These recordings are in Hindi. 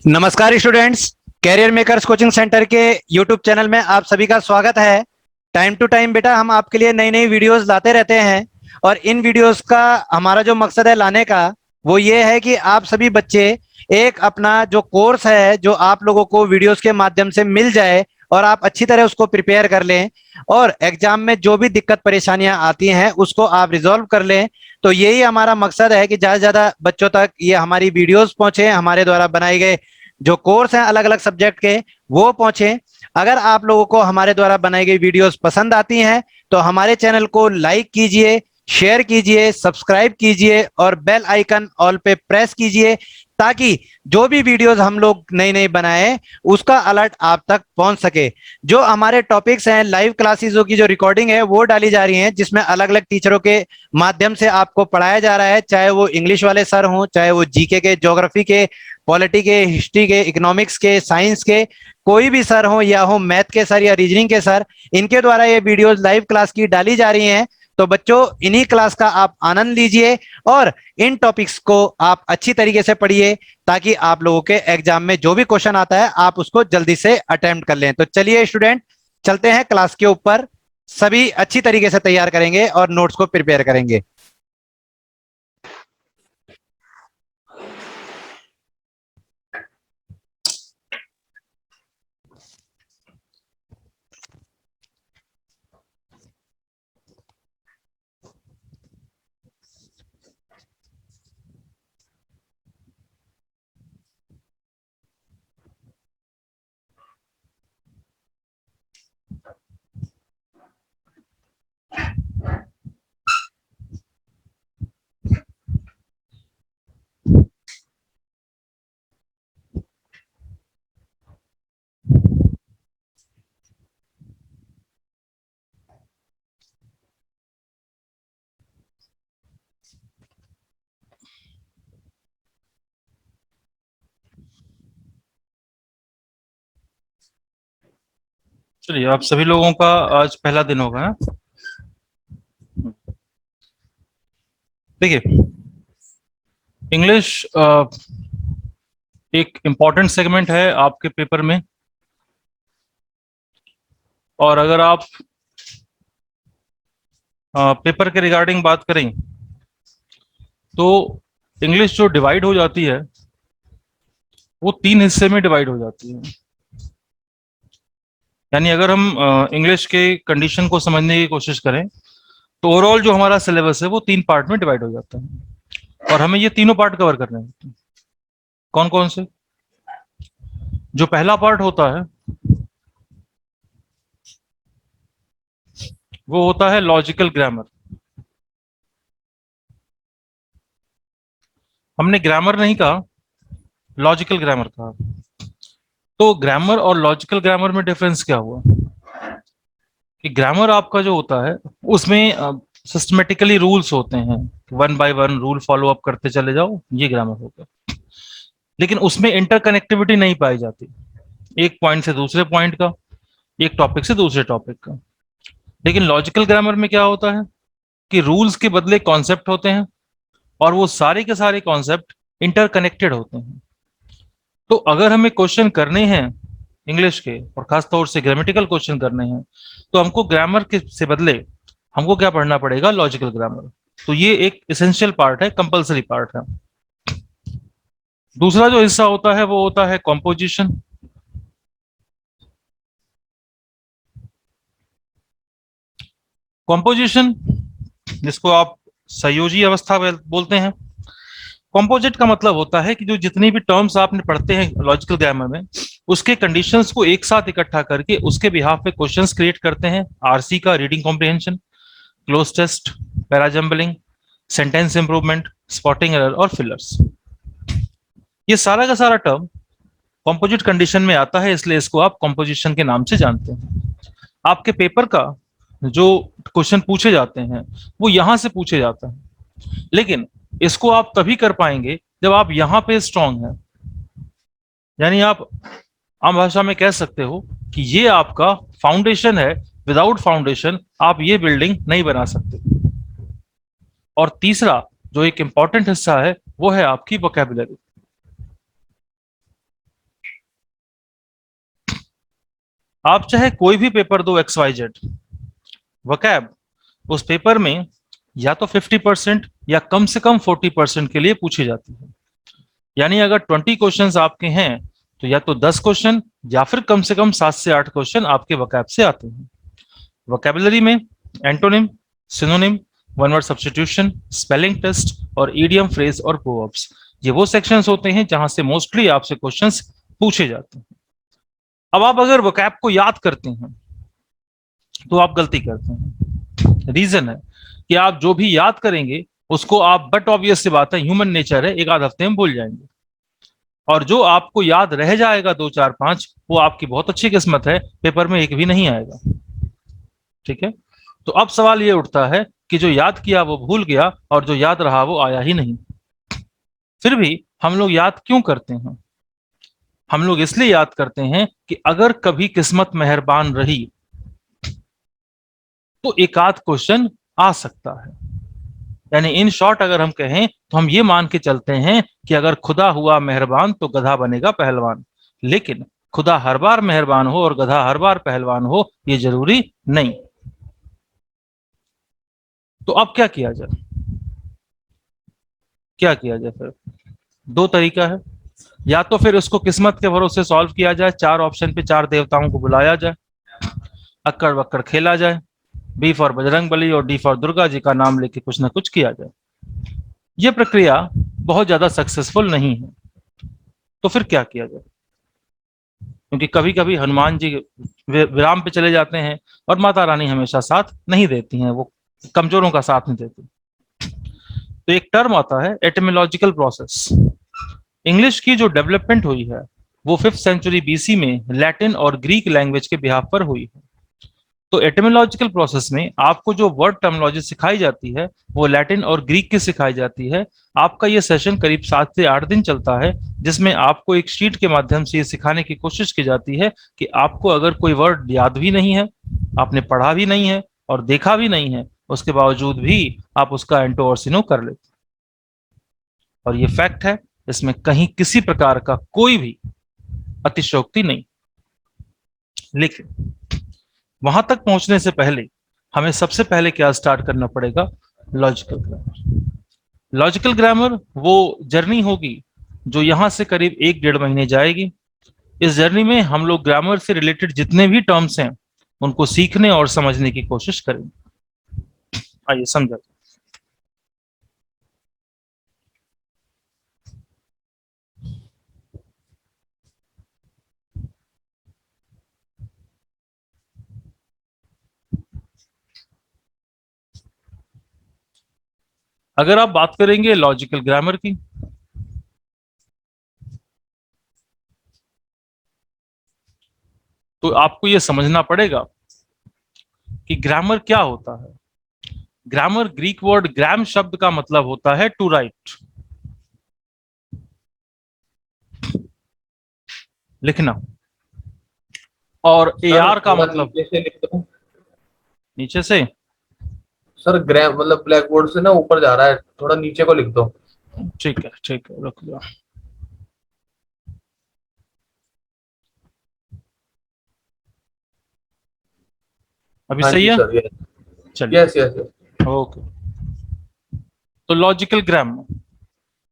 नमस्कार students. Career makers coaching centre के यूट्यूब चैनल में आप सभी का स्वागत है। टाइम टू टाइम बेटा हम आपके लिए नई नई वीडियोस लाते रहते हैं और इन वीडियोस का हमारा जो मकसद है लाने का वो ये है कि आप सभी बच्चे एक अपना जो कोर्स है जो आप लोगों को वीडियोस के माध्यम से मिल जाए और आप अच्छी तरह उसको प्रिपेयर कर लें और एग्जाम में जो भी दिक्कत परेशानियां आती हैं उसको आप रिजॉल्व कर लें। तो यही हमारा मकसद है कि ज्यादा से ज्यादा बच्चों तक ये हमारी वीडियोस पहुंचे, हमारे द्वारा बनाए गए जो कोर्स हैं अलग अलग सब्जेक्ट के वो पहुंचे। अगर आप लोगों को हमारे द्वारा बनाई गई वीडियोस पसंद आती हैं तो हमारे चैनल को लाइक कीजिए, शेयर कीजिए, सब्सक्राइब कीजिए और बेल आइकन ऑल पे प्रेस कीजिए ताकि जो भी वीडियोस हम लोग नई नई बनाए उसका अलर्ट आप तक पहुंच सके। जो हमारे टॉपिक्स हैं लाइव क्लासेसों की जो रिकॉर्डिंग है वो डाली जा रही है जिसमें अलग अलग टीचरों के माध्यम से आपको पढ़ाया जा रहा है, चाहे वो इंग्लिश वाले सर हों, चाहे वो जीके के, ज्योग्राफी के, पॉलिटी के, हिस्ट्री के, इकोनॉमिक्स के, साइंस के, कोई भी सर हो या हो मैथ के सर या रीजनिंग के सर, इनके द्वारा ये वीडियोस लाइव क्लास की डाली जा रही हैं। तो बच्चों इन्हीं क्लास का आप आनंद लीजिए और इन टॉपिक्स को आप अच्छी तरीके से पढ़िए ताकि आप लोगों के एग्जाम में जो भी क्वेश्चन आता है आप उसको जल्दी से अटेम्प्ट कर लें। तो चलिए स्टूडेंट चलते हैं क्लास के ऊपर, सभी अच्छी तरीके से तैयार करेंगे और नोट्स को प्रिपेयर करेंगे। चलिए, आप सभी लोगों का आज पहला दिन होगा ना। देखिए, इंग्लिश एक इम्पॉर्टेंट सेगमेंट है आपके पेपर में। और अगर आप पेपर के रिगार्डिंग बात करें तो इंग्लिश जो डिवाइड हो जाती है वो तीन हिस्से में डिवाइड हो जाती है। यानी अगर हम इंग्लिश के कंडीशन को समझने की कोशिश करें तो ओवरऑल जो हमारा सिलेबस है वो तीन पार्ट में डिवाइड हो जाता है और हमें ये तीनों पार्ट कवर करने होते हैं। कौन कौन से? जो पहला पार्ट होता है वो होता है लॉजिकल ग्रामर। हमने ग्रामर नहीं कहा, लॉजिकल ग्रामर कहा। तो ग्रामर और लॉजिकल ग्रामर में डिफरेंस क्या हुआ कि ग्रामर आपका जो होता है उसमें सिस्टमेटिकली रूल्स होते हैं, one by one rule follow up करते चले जाओ, ये ग्रामर होगा। लेकिन उसमें इंटरकनेक्टिविटी नहीं पाई जाती, एक पॉइंट से दूसरे पॉइंट का, एक टॉपिक से दूसरे टॉपिक का। लेकिन लॉजिकल ग्रामर में क्या होता है कि रूल्स के बदले कॉन्सेप्ट होते हैं और वो सारे के सारे कॉन्सेप्ट इंटरकनेक्टेड होते हैं। तो अगर हमें क्वेश्चन करने हैं इंग्लिश के और खासतौर से ग्रामेटिकल क्वेश्चन करने हैं तो हमको ग्रामर के से बदले हमको क्या पढ़ना पड़ेगा? Logical grammar. तो ये एक इसेंशियल पार्ट है, कंपलसरी पार्ट है। दूसरा जो हिस्सा होता है वो होता है कॉम्पोजिशन। कॉम्पोजिशन जिसको आप संयोजी अवस्था बोलते हैं। कॉम्पोजिट का मतलब होता है कि जो जितनी भी टर्म्स आपने पढ़ते हैं लॉजिकल ग्रामर में उसके कंडीशंस को एक साथ इकट्ठा करके उसके बिहाफ पे क्वेश्चंस क्रिएट करते हैं। आरसी का reading comprehension, cloze test, parajumbling, sentence improvement, spotting error और फिलर्स, ये सारा का सारा टर्म कॉम्पोजिट कंडीशन में आता है, इसलिए इसको आप कॉम्पोजिशन के नाम से जानते हैं। आपके पेपर का जो क्वेश्चन पूछे जाते हैं वो यहां से पूछे जाता है, लेकिन इसको आप तभी कर पाएंगे जब आप यहां पे स्ट्रांग हैं। यानी आप आम भाषा में कह सकते हो कि ये आपका फाउंडेशन है, विदाउट फाउंडेशन आप ये बिल्डिंग नहीं बना सकते। और तीसरा जो एक इंपॉर्टेंट हिस्सा है वो है आपकी वोकैबुलरी। आप चाहे कोई भी पेपर दो XYZ, वोकैब उस पेपर में या तो 50% या कम से कम 40% के लिए पूछी जाती है। यानी अगर 20 क्वेश्चंस आपके हैं तो या तो 10 क्वेश्चन या फिर कम से कम 7 से 8 क्वेश्चन आपके वोकैब से आते हैं। वोकैबुलरी में antonym, synonym, one word substitution, spelling test और ईडियम, फ्रेज और प्रोवर्ब्स, ये वो सेक्शंस होते हैं जहां से मोस्टली आपसे क्वेश्चंस पूछे जाते हैं। अब आप अगर वोकैब को याद करते हैं तो आप गलती करते हैं। रीजन है कि आप जो भी याद करेंगे उसको आप, बट ऑब्वियस सी बात है, ह्यूमन नेचर है, एक आध हफ्ते में भूल जाएंगे। और जो आपको याद रह जाएगा 2 4 5, वो आपकी बहुत अच्छी किस्मत है, पेपर में एक भी नहीं आएगा। ठीक है, तो अब सवाल ये उठता है कि जो याद किया वो भूल गया और जो याद रहा वो आया ही नहीं। फिर भी हम लोग याद क्यों करते हैं? हम लोग इसलिए याद करते हैं कि अगर कभी किस्मत मेहरबान रही तो एक आध क्वेश्चन आ सकता है। यानी इन शॉर्ट अगर हम कहें तो हम ये मान के चलते हैं कि अगर खुदा हुआ मेहरबान तो गधा बनेगा पहलवान। लेकिन खुदा हर बार मेहरबान हो और गधा हर बार पहलवान हो, ये जरूरी नहीं। तो अब क्या किया जाए? क्या किया जाए? फिर दो तरीका है। या तो फिर उसको किस्मत के भरोसे सॉल्व किया जाए, 4 ऑप्शन पे 4 देवताओं को बुलाया जाए, अक्कड़ बक्कड़ खेला जाए, बी फॉर बजरंग बली और डी फॉर दुर्गा जी का नाम लेके कुछ ना कुछ किया जाए। यह प्रक्रिया बहुत ज्यादा सक्सेसफुल नहीं है। तो फिर क्या किया जाए? क्योंकि कभी कभी हनुमान जी विराम पे चले जाते हैं और माता रानी हमेशा साथ नहीं देती हैं, वो कमजोरों का साथ नहीं देती। तो एक टर्म आता है एटिमोलॉजिकल प्रोसेस। इंग्लिश की जो डेवलपमेंट हुई है वो 5th सेंचुरी BC में लैटिन और ग्रीक लैंग्वेज के बिहाफ पर हुई है। तो एटिमोलॉजिकल प्रोसेस में आपको जो वर्ड टर्मिनोलॉजी सिखाई जाती है वो लैटिन और ग्रीक की सिखाई जाती है। आपका ये सेशन करीब 7 से 8 दिन चलता है, जिसमें आपको एक शीट के माध्यम से ये सिखाने की कोशिश की जाती है कि आपको अगर कोई वर्ड याद भी नहीं है, आपने पढ़ा भी नहीं है और देखा भी नहीं है, उसके बावजूद भी आप उसका एंटो और सिनो कर लेते। और ये फैक्ट है, इसमें कहीं किसी प्रकार का कोई भी अतिशयोक्ति नहीं। लेकिन वहां तक पहुंचने से पहले हमें सबसे पहले क्या स्टार्ट करना पड़ेगा? Logical grammar. लॉजिकल ग्रामर वो जर्नी होगी जो यहां से करीब 1-1.5 महीने जाएगी। इस जर्नी में हम लोग ग्रामर से रिलेटेड जितने भी टर्म्स हैं उनको सीखने और समझने की कोशिश करेंगे। आइए समझा। अगर आप बात करेंगे लॉजिकल ग्रामर की, तो आपको यह समझना पड़ेगा कि ग्रामर क्या होता है। ग्रामर ग्रीक वर्ड ग्राम शब्द का मतलब होता है टू राइट, लिखना। और AR का मतलब नीचे से लिख दो। नीचे से। सर ग्राम मतलब ब्लैक बोर्ड से ना ऊपर जा रहा है, थोड़ा नीचे को लिख दो। ठीक है ठीक है, रुक जाओ। अभी हाँ सही जी है? सर, यस चलिए, यस यस यस। ओके। तो लॉजिकल ग्राम,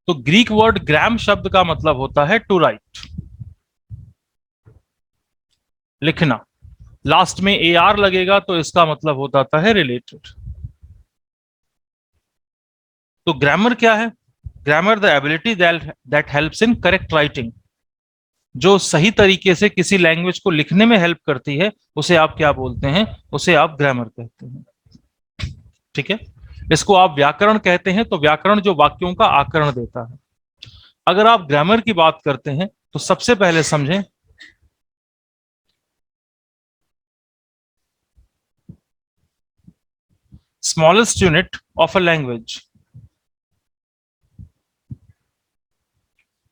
तो ग्रीक वर्ड ग्राम शब्द का मतलब होता है टू राइट, लिखना। लास्ट में AR लगेगा तो इसका मतलब होता है रिलेटेड। तो ग्रामर क्या है? Grammar the ability that helps in correct writing. जो सही तरीके से किसी लैंग्वेज को लिखने में हेल्प करती है उसे आप क्या बोलते हैं? उसे आप ग्रामर कहते हैं। ठीक है, इसको आप व्याकरण कहते हैं। तो व्याकरण जो वाक्यों का आकरण देता है। अगर आप ग्रामर की बात करते हैं तो सबसे पहले समझें smallest unit of a language.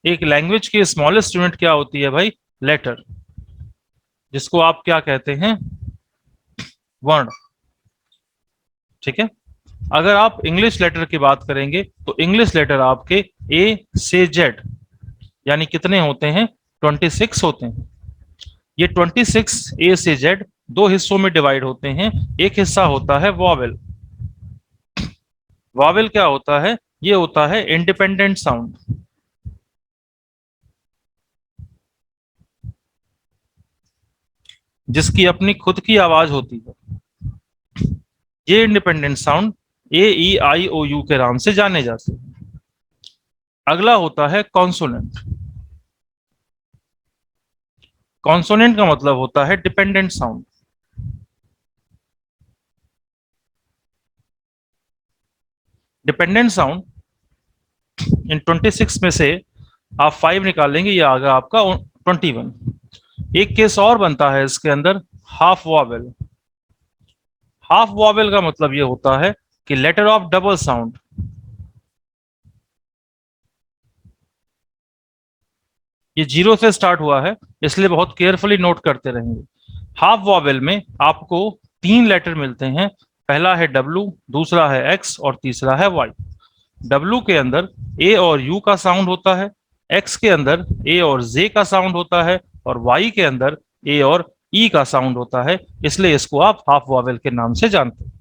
एक लैंग्वेज की स्मॉलेस्ट यूनिट क्या होती है भाई? लेटर, जिसको आप क्या कहते हैं? वर्ण। ठीक है, अगर आप इंग्लिश लेटर की बात करेंगे तो इंग्लिश लेटर आपके A से Z यानी कितने होते हैं? 26 होते हैं। ये 26 ए से जेड दो हिस्सों में डिवाइड होते हैं। एक हिस्सा होता है वॉवेल। वॉवेल क्या होता है? ये होता है इंडिपेंडेंट साउंड। जिसकी अपनी खुद की आवाज होती है। ये independent sound A E I O U के नाम से जाने जाते हैं। अगला होता है कॉन्सोनेंट। कॉन्सोनेंट का मतलब होता है dependent sound. Dependent sound in 26 में से आप 5 निकालेंगे, ये आएगा आपका 21। एक केस और बनता है इसके अंदर, हाफ वॉवेल। हाफ वॉवेल का मतलब ये होता है कि लेटर ऑफ डबल साउंड। ये जीरो से स्टार्ट हुआ है, इसलिए बहुत केयरफुली नोट करते रहेंगे। हाफ वॉवेल में आपको 3 लेटर मिलते हैं। पहला है डब्लू, दूसरा है एक्स और तीसरा है वाई। डब्लू के अंदर ए और यू का साउंड होता है, एक्स के अंदर ए और जे का साउंड होता है, और वाई के अंदर ए और ई का साउंड होता है। इसलिए इसको आप हाफ वॉवेल के नाम से जानते हैं।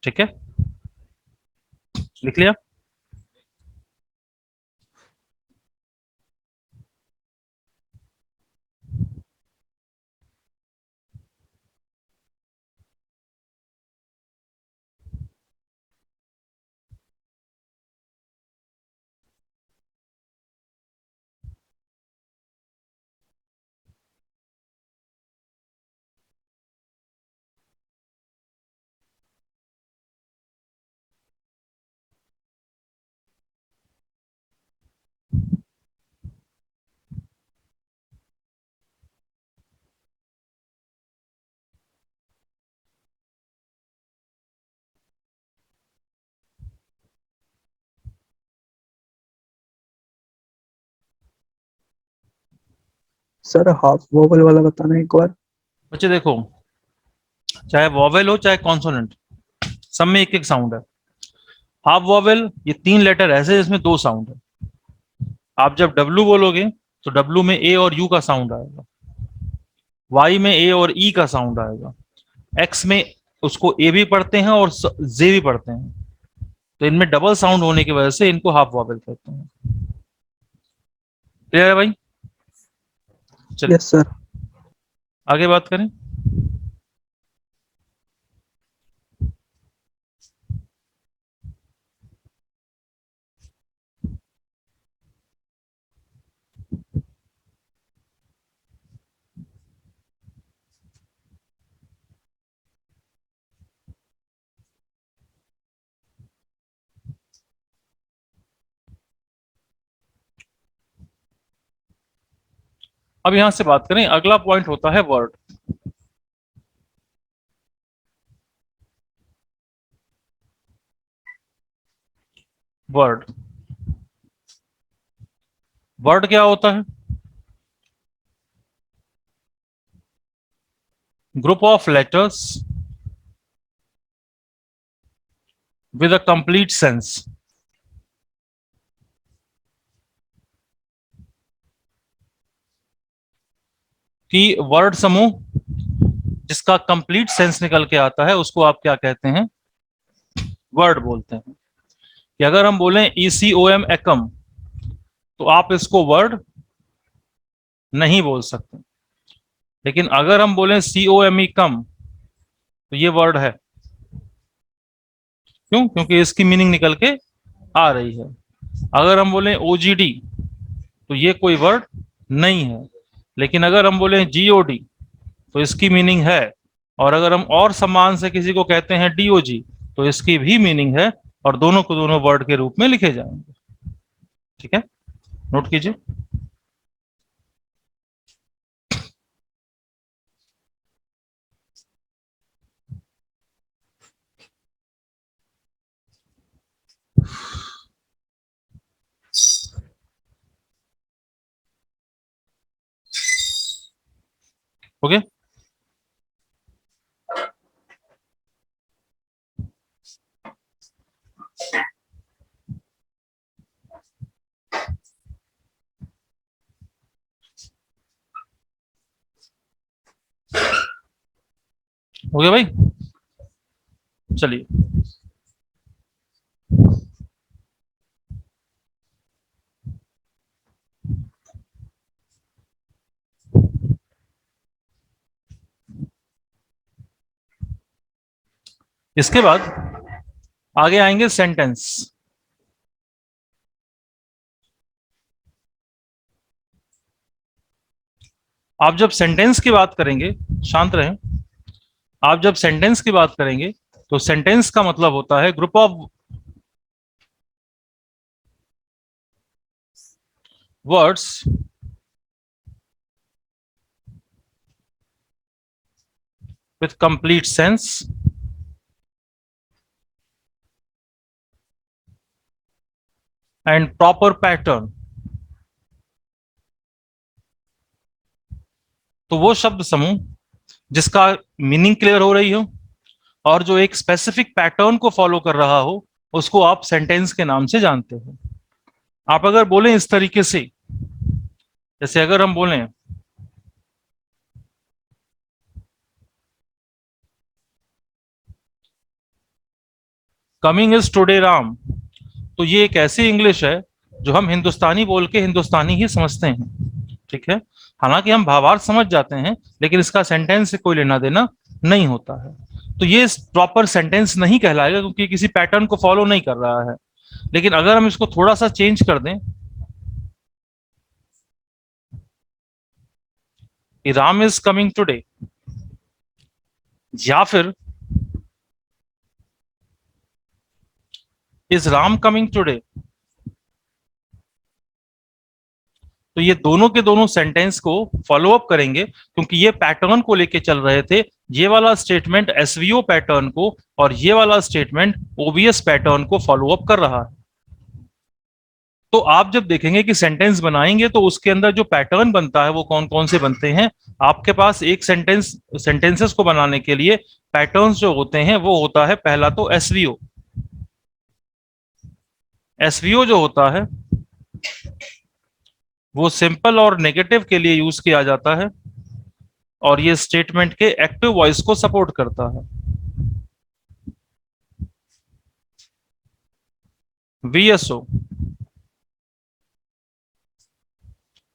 ठीक है, लिख लिया। सर हाफ वोवल वाला बताना एक बार। बच्चे देखो, चाहे वॉवेल हो चाहे कॉन्सोनेंट, सब में एक एक साउंड है। हाफ वॉवेल ये 3 लेटर ऐसे हैं जिसमें 2 साउंड है। आप जब डब्लू बोलोगे तो डब्लू में ए और यू का साउंड आएगा, वाई में ए और ई का साउंड आएगा, एक्स में उसको ए भी पढ़ते हैं और जे भी पढ़ते हैं। तो इनमें डबल साउंड होने की वजह से इनको हाफ वॉवेल कहते हैं। क्लियर है भाई? चलिए यस सर। आगे बात करें। अब यहां से बात करें, अगला पॉइंट होता है वर्ड। वर्ड, वर्ड क्या होता है? Group of letters with a complete sense. कि वर्ड समूह जिसका कंप्लीट सेंस निकल के आता है उसको आप क्या कहते हैं? वर्ड बोलते हैं। कि अगर हम बोलें ECOM एकम, तो आप इसको वर्ड नहीं बोल सकते। लेकिन अगर हम बोलें COME कम, तो ये वर्ड है। क्यों? क्योंकि इसकी मीनिंग निकल के आ रही है। अगर हम बोलें OGD, तो ये कोई वर्ड नहीं है। लेकिन अगर हम बोलें GOD, तो इसकी मीनिंग है। और अगर हम और सम्मान से किसी को कहते हैं DOG, तो इसकी भी मीनिंग है। और दोनों को दोनों वर्ड के रूप में लिखे जाएंगे। ठीक है, नोट कीजिए। ओके, हो गया भाई? चलिए, इसके बाद आगे आएंगे सेंटेंस। आप जब सेंटेंस की बात करेंगे, शांत रहें, आप जब सेंटेंस की बात करेंगे तो सेंटेंस का मतलब होता है group of words with complete sense and proper pattern। तो वो शब्द समूह जिसका मीनिंग क्लियर हो रही हो और जो एक स्पेसिफिक पैटर्न को फॉलो कर रहा हो, उसको आप सेंटेंस के नाम से जानते हो। आप अगर बोलें इस तरीके से, जैसे अगर हम बोलें कमिंग इज टुडे राम, तो ये एक ऐसी इंग्लिश है जो हम हिंदुस्तानी बोल के हिंदुस्तानी ही समझते हैं, ठीक है। हालांकि हम भावार्थ समझ जाते हैं, लेकिन इसका सेंटेंस से कोई लेना देना नहीं होता है। तो ये प्रॉपर सेंटेंस नहीं कहलाएगा, क्योंकि किसी पैटर्न को फॉलो नहीं कर रहा है। लेकिन अगर हम इसको थोड़ा सा चेंज कर दें कि राम इज कमिंग टुडे, या फिर इज राम कमिंग टुडे, तो ये दोनों के दोनों सेंटेंस को फॉलो अप करेंगे, क्योंकि ये पैटर्न को लेके चल रहे थे। ये वाला स्टेटमेंट एसवीओ पैटर्न को और ये वाला स्टेटमेंट ओवीएस पैटर्न को फॉलो अप कर रहा है। तो आप जब देखेंगे कि सेंटेंस बनाएंगे तो उसके अंदर जो पैटर्न बनता है वो कौन कौन से बनते हैं। आपके पास एक सेंटेंसेस को बनाने के लिए पैटर्न्स जो होते हैं वो होता है, पहला तो एसवीओ। एसवीओ जो होता है वो सिंपल और नेगेटिव के लिए यूज किया जाता है, और ये स्टेटमेंट के एक्टिव वॉइस को सपोर्ट करता है। वीएसओ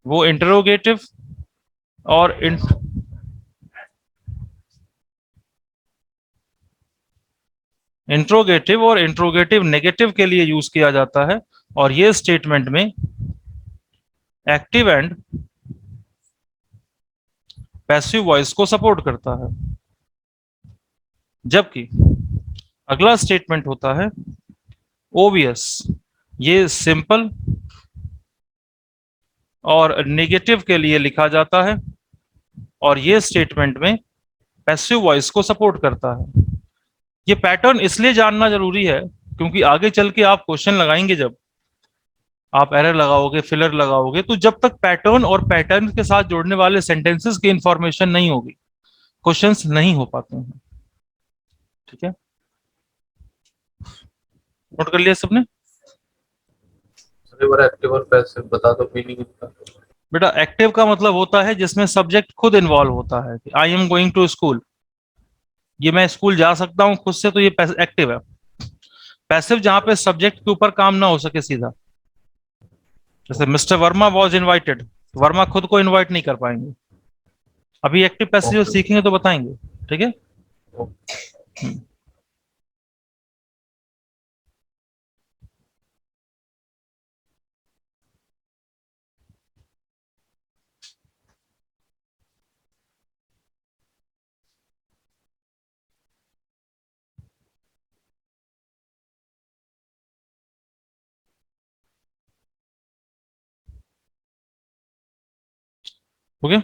वो इंटरोगेटिव और इंट्रोगेटिव नेगेटिव के लिए यूज किया जाता है, और ये स्टेटमेंट में एक्टिव एंड पैसिव वॉइस को सपोर्ट करता है। जबकि अगला स्टेटमेंट होता है ओवीएस, ये सिंपल और नेगेटिव के लिए लिखा जाता है, और ये स्टेटमेंट में पैसिव वॉइस को सपोर्ट करता है। ये पैटर्न इसलिए जानना जरूरी है क्योंकि आगे चल के आप क्वेश्चन लगाएंगे, जब आप एरर लगाओगे, फिलर लगाओगे, तो जब तक पैटर्न और पैटर्न के साथ जोड़ने वाले सेंटेंसेस की इंफॉर्मेशन नहीं होगी, क्वेश्चंस नहीं हो पाते हैं। ठीक है, नोट कर लिया सबने? एक्टिव और पैसिव बता दो मीनिंग इसका। बेटा एक्टिव का मतलब होता है जिसमें सब्जेक्ट खुद इन्वॉल्व होता है, I am going to school, ये मैं स्कूल जा सकता हूं खुद से, तो ये एक्टिव है। पैसिव जहां पे सब्जेक्ट के ऊपर काम ना हो सके सीधा, जैसे mister Verma was invited, Verma खुद को इन्वाइट नहीं कर पाएंगे। अभी एक्टिव पैसिव सीखेंगे तो बताएंगे, ठीक है। हो गया?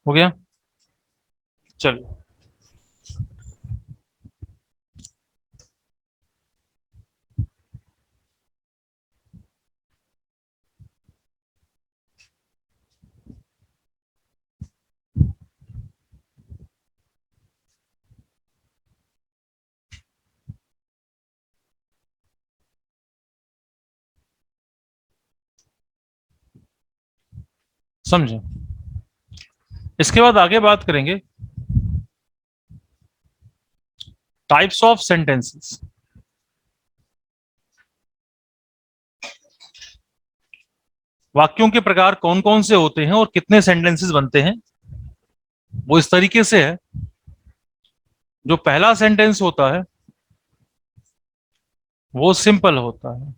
हो गया, चलिए। समझे? इसके बाद आगे बात करेंगे टाइप्स ऑफ सेंटेंसेस। वाक्यों के प्रकार कौन कौन से होते हैं और कितने सेंटेंसेस बनते हैं, वो इस तरीके से है। जो पहला सेंटेंस होता है वो सिंपल होता है,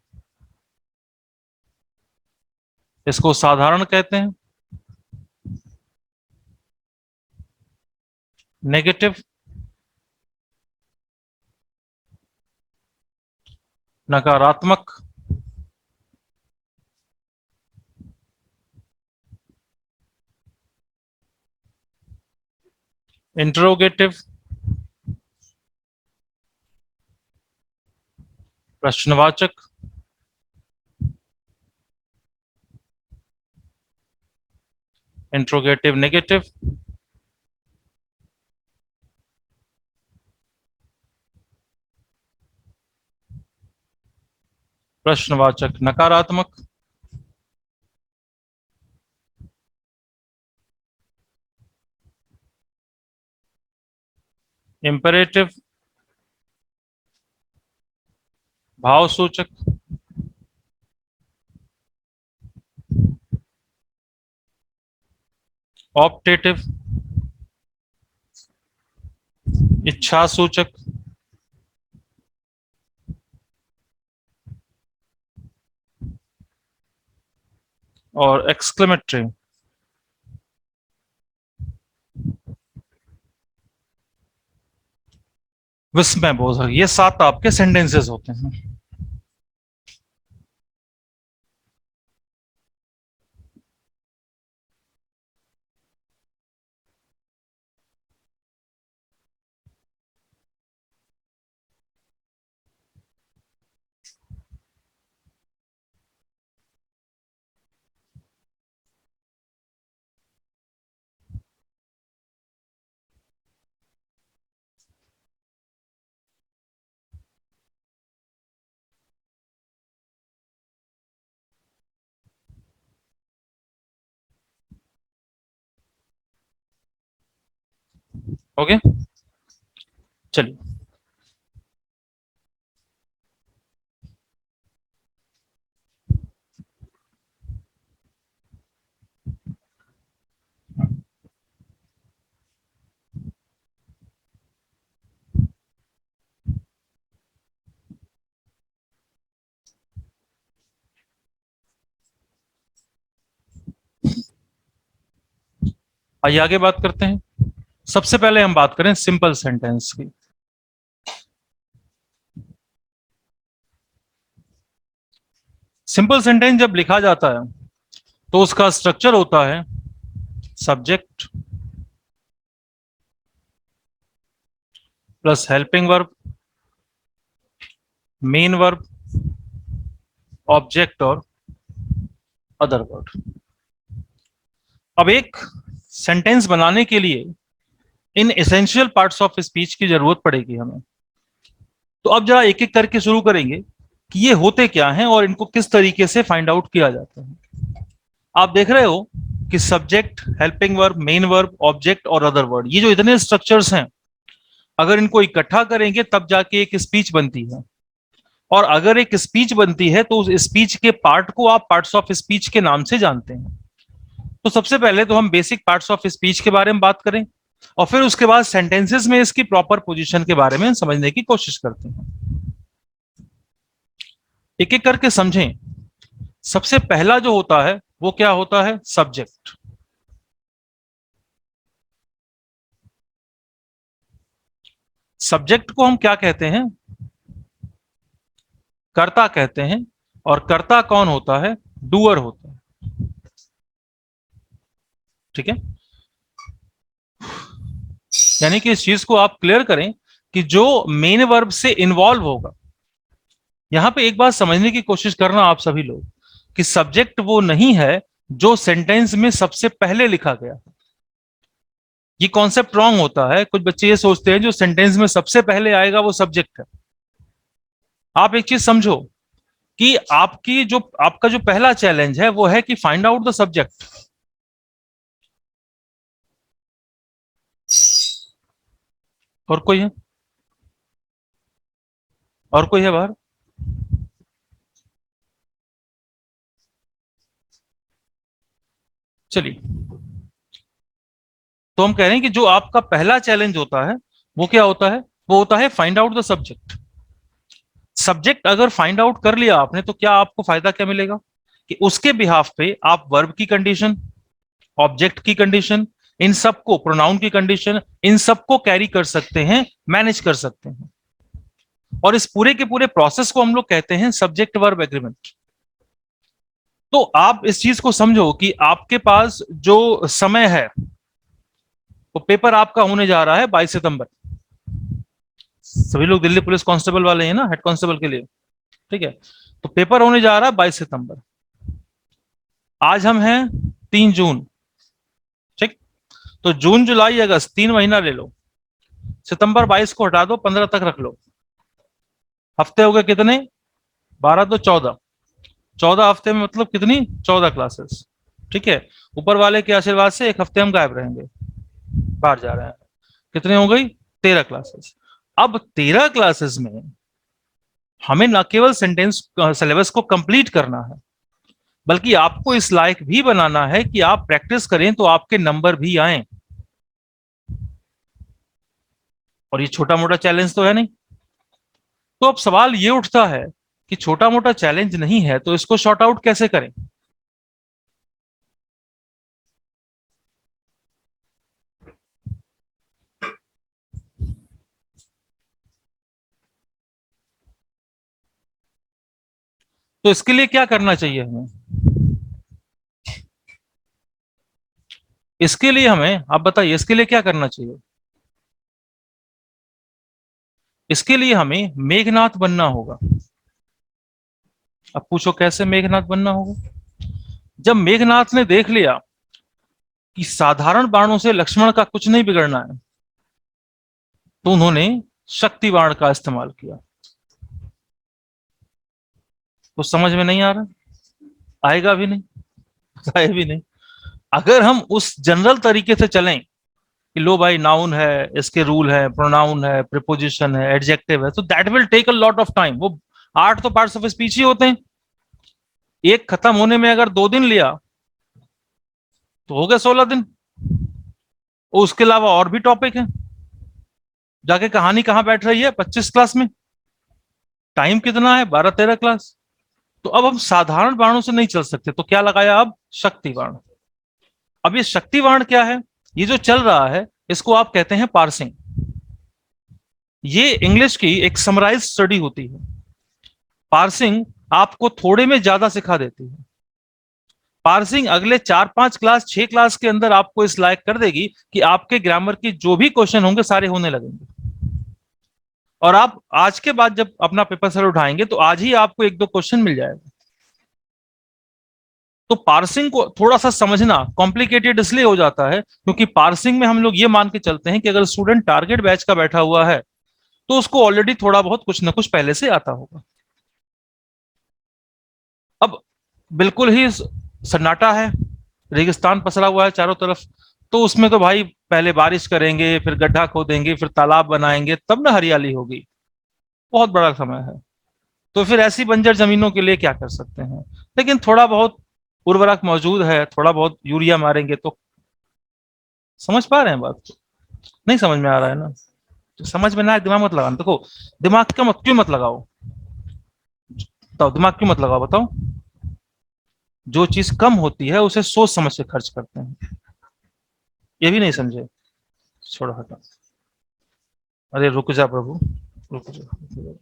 इसको साधारण कहते हैं। नेगेटिव, नकारात्मक। इंटरोगेटिव, प्रश्नवाचक। इंट्रोगेटिव नेगेटिव, प्रश्नवाचक नकारात्मक। इंपेरेटिव, भावसूचक। ऑप्टेटिव, इच्छासूचक। और एक्सक्लेमेटरी। विस्मय बोधक। ये 7 आपके सेंटेंसेस होते हैं। ओके, चलिए। आइए आगे बात करते हैं। सबसे पहले हम बात करें सिंपल सेंटेंस की। सिंपल सेंटेंस जब लिखा जाता है तो उसका स्ट्रक्चर होता है subject plus helping verb, main verb, object और अदर वर्ड। अब एक सेंटेंस बनाने के लिए इन एसेंशियल पार्ट्स ऑफ स्पीच की जरूरत पड़ेगी हमें। तो अब जरा एक एक करके शुरू करेंगे कि ये होते क्या हैं और इनको किस तरीके से फाइंड आउट किया जाता है। आप देख रहे हो कि subject, helping verb, main verb, object और अदर वर्ड, ये जो इतने स्ट्रक्चर्स हैं, अगर इनको इकट्ठा करेंगे तब जाके एक स्पीच बनती है। और अगर एक स्पीच बनती है तो उस स्पीच के पार्ट को आप पार्ट्स ऑफ स्पीच के नाम से जानते हैं। तो सबसे पहले तो हम बेसिक पार्ट्स ऑफ स्पीच के बारे में बात करें और फिर उसके बाद सेंटेंसेस में इसकी प्रॉपर पोजीशन के बारे में समझने की कोशिश करते हैं। एक एक करके समझें। सबसे पहला जो होता है वो क्या होता है? सब्जेक्ट। सब्जेक्ट को हम क्या कहते हैं? कर्ता कहते हैं। और कर्ता कौन होता है? डूअर होता है। ठीक है, यानी कि इस चीज को आप क्लियर करें कि जो मेन वर्ब से इन्वॉल्व होगा। यहां पे एक बात समझने की कोशिश करना आप सभी लोग, कि सब्जेक्ट वो नहीं है जो सेंटेंस में सबसे पहले लिखा गया। ये कॉन्सेप्ट रॉन्ग होता है। कुछ बच्चे ये सोचते हैं जो सेंटेंस में सबसे पहले आएगा वो सब्जेक्ट है। आप एक चीज समझो कि आपका जो पहला चैलेंज है वो है कि फाइंड आउट द सब्जेक्ट। और कोई है? और कोई है बाहर? चलिए, तो हम कह रहे हैं कि जो आपका पहला चैलेंज होता है वो क्या होता है? वो होता है find out the subject. Subject अगर फाइंड आउट कर लिया आपने तो क्या आपको फायदा क्या मिलेगा? कि उसके बिहाफ पे आप वर्ब की कंडीशन, ऑब्जेक्ट की कंडीशन, इन सबको, प्रोनाउन की कंडीशन, इन सबको कैरी कर सकते हैं, मैनेज कर सकते हैं। और इस पूरे के पूरे प्रोसेस को हम लोग कहते हैं सब्जेक्ट वर्ब एग्रीमेंट। तो आप इस चीज को समझो कि आपके पास जो समय है, वो पेपर आपका होने जा रहा है 22 सितंबर। सभी लोग दिल्ली पुलिस कांस्टेबल वाले हैं ना, हेड कांस्टेबल के लिए, ठीक है? तो पेपर होने जा रहा है 22 सितंबर। आज हम हैं 3 जून, ठीक? तो जून, जुलाई, अगस्त 3 महीना ले लो। सितंबर 22 को हटा दो, 15 तक रख लो। हफ्ते हो गए कितने? 12 तो 14। 14 हफ्ते में मतलब कितनी? 14 क्लासेस, ठीक है? ऊपर वाले के आशीर्वाद से एक हफ्ते हम गायब रहेंगे, बाहर जा रहे हैं। कितने हो गई? 13 क्लासेस। अब 13 क्लासेस में हमें न केवल सेंटेंस सिलेबस को कंप्लीट करना है, बल्कि आपको इस लायक भी बनाना है कि आप प्रैक्टिस करें तो आपके नंबर भी आए। और ये छोटा मोटा चैलेंज तो है नहीं। तो अब सवाल ये उठता है कि छोटा मोटा चैलेंज नहीं है तो इसको शॉर्ट आउट कैसे करें? तो इसके लिए क्या करना चाहिए हमें? इसके लिए हमें, आप बताइए, इसके लिए क्या करना चाहिए? इसके लिए हमें मेघनाथ बनना होगा। अब पूछो कैसे मेघनाथ बनना होगा? जब मेघनाथ ने देख लिया कि साधारण बाणों से लक्ष्मण का कुछ नहीं बिगड़ना है, तो उन्होंने शक्ति बाण का इस्तेमाल किया। तो समझ में नहीं आ रहा? आएगा भी नहीं, आए भी नहीं। अगर हम उस जनरल तरीके से चलें कि लो भाई, नाउन है, इसके रूल है, प्रोनाउन है, प्रीपोजिशन है, एडजेक्टिव है, तो that will take a lot of time. वो 8 तो पार्ट्स ऑफ स्पीच ही होते हैं। एक खत्म होने में अगर 2 दिन लिया तो हो गए 16 दिन। उसके अलावा और भी टॉपिक है। जाके कहानी कहां बैठ रही है? 25 क्लास में। टाइम कितना है? 12-13 क्लास। तो अब हम साधारण बाणों से नहीं चल सकते, तो क्या लगाया? अब शक्ति बाण। अब ये शक्ति बाण क्या है? ये जो चल रहा है इसको आप कहते हैं पार्सिंग। ये इंग्लिश की एक समराइज स्टडी होती है। पार्सिंग आपको थोड़े में ज्यादा सिखा देती है। पार्सिंग अगले 4-5 क्लास, 6 क्लास के अंदर आपको इस लायक कर देगी कि आपके ग्रामर के जो भी क्वेश्चन होंगे सारे होने लगेंगे। और आप आज के बाद जब अपना पेपर सर उठाएंगे तो आज ही आपको 1-2 क्वेश्चन मिल जाएगा। तो पार्सिंग को थोड़ा सा समझना कॉम्प्लिकेटेड इसलिए हो जाता है क्योंकि पार्सिंग में हम लोग ये मान के चलते हैं कि अगर स्टूडेंट टारगेट बैच का बैठा हुआ है तो उसको ऑलरेडी थोड़ा बहुत कुछ ना कुछ पहले से आता होगा। अब बिल्कुल ही सन्नाटा है, रेगिस्तान पसरा हुआ है चारों तरफ, तो उसमें तो भाई पहले बारिश करेंगे, फिर गड्ढा खोदेंगे, फिर तालाब बनाएंगे, तब ना हरियाली होगी। बहुत बड़ा समय है। तो फिर ऐसी बंजर जमीनों के लिए क्या कर सकते हैं? लेकिन थोड़ा बहुत उर्वरक मौजूद है, थोड़ा बहुत यूरिया मारेंगे तो। समझ पा रहे हैं बात? नहीं समझ में आ रहा है ना? तो समझ में ना आए दिमाग मत लगाना। देखो, दिमाग क्यों मत लगाओ? बताओ, दिमाग क्यों मत लगाओ, बताओ। जो चीज कम होती है उसे सोच समझ के खर्च करते हैं। ये भी नहीं समझे? छोड़ो, हटा। अरे रुक जा प्रभु, रुक जा।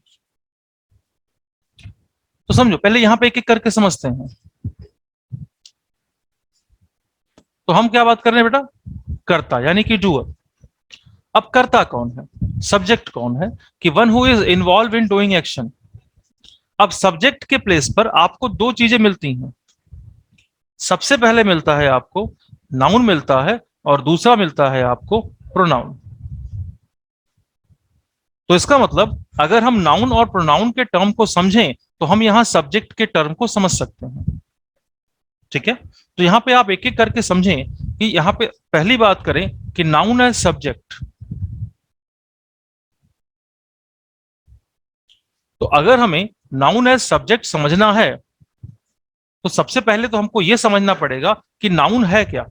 तो समझो, पहले यहां पे एक एक करके समझते हैं। तो हम क्या बात कर रहे हैं बेटा? कर्ता यानी कि डूअर। अब कर्ता कौन है? सब्जेक्ट कौन है? कि one who is involve in doing action. अब सब्जेक्ट के प्लेस पर आपको 2 चीजें मिलती हैं। सबसे पहले मिलता है आपको नाउन मिलता है, और दूसरा मिलता है आपको प्रोनाउन। तो इसका मतलब अगर हम नाउन और प्रोनाउन के टर्म को समझें तो हम यहां सब्जेक्ट के टर्म को समझ सकते हैं। ठीक है? तो यहां पे आप एक एक करके समझें कि यहां पे पहली बात करें कि नाउन एज सब्जेक्ट। तो अगर हमें नाउन एज सब्जेक्ट समझना है तो सबसे पहले तो हमको यह समझना पड़ेगा कि नाउन है क्या।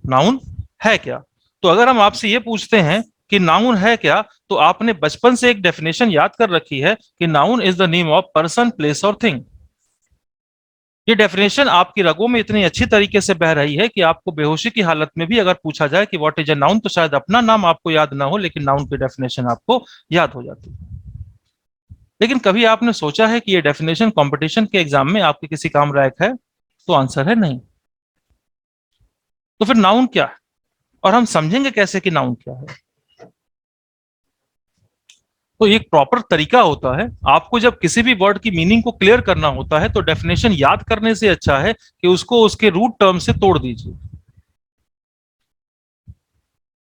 नाउन है क्या? तो अगर हम आपसे ये पूछते हैं कि नाउन है क्या, तो आपने बचपन से एक डेफिनेशन याद कर रखी है कि noun is the name of person, place और थिंग। ये डेफिनेशन आपकी रगों में इतनी अच्छी तरीके से बह रही है कि आपको बेहोशी की हालत में भी अगर पूछा जाए कि व्हाट इज अ नाउन, तो शायद अपना नाम आपको याद ना हो, लेकिन नाउन की डेफिनेशन आपको याद हो जाती है। लेकिन कभी आपने सोचा है कि ये डेफिनेशन कंपटीशन के एग्जाम में आपके किसी काम लायक है? तो आंसर है नहीं। तो फिर नाउन क्या है, और हम समझेंगे कैसे कि नाउन क्या है? तो एक प्रॉपर तरीका होता है, आपको जब किसी भी वर्ड की मीनिंग को क्लियर करना होता है तो डेफिनेशन याद करने से अच्छा है कि उसको उसके रूट टर्म से तोड़ दीजिए।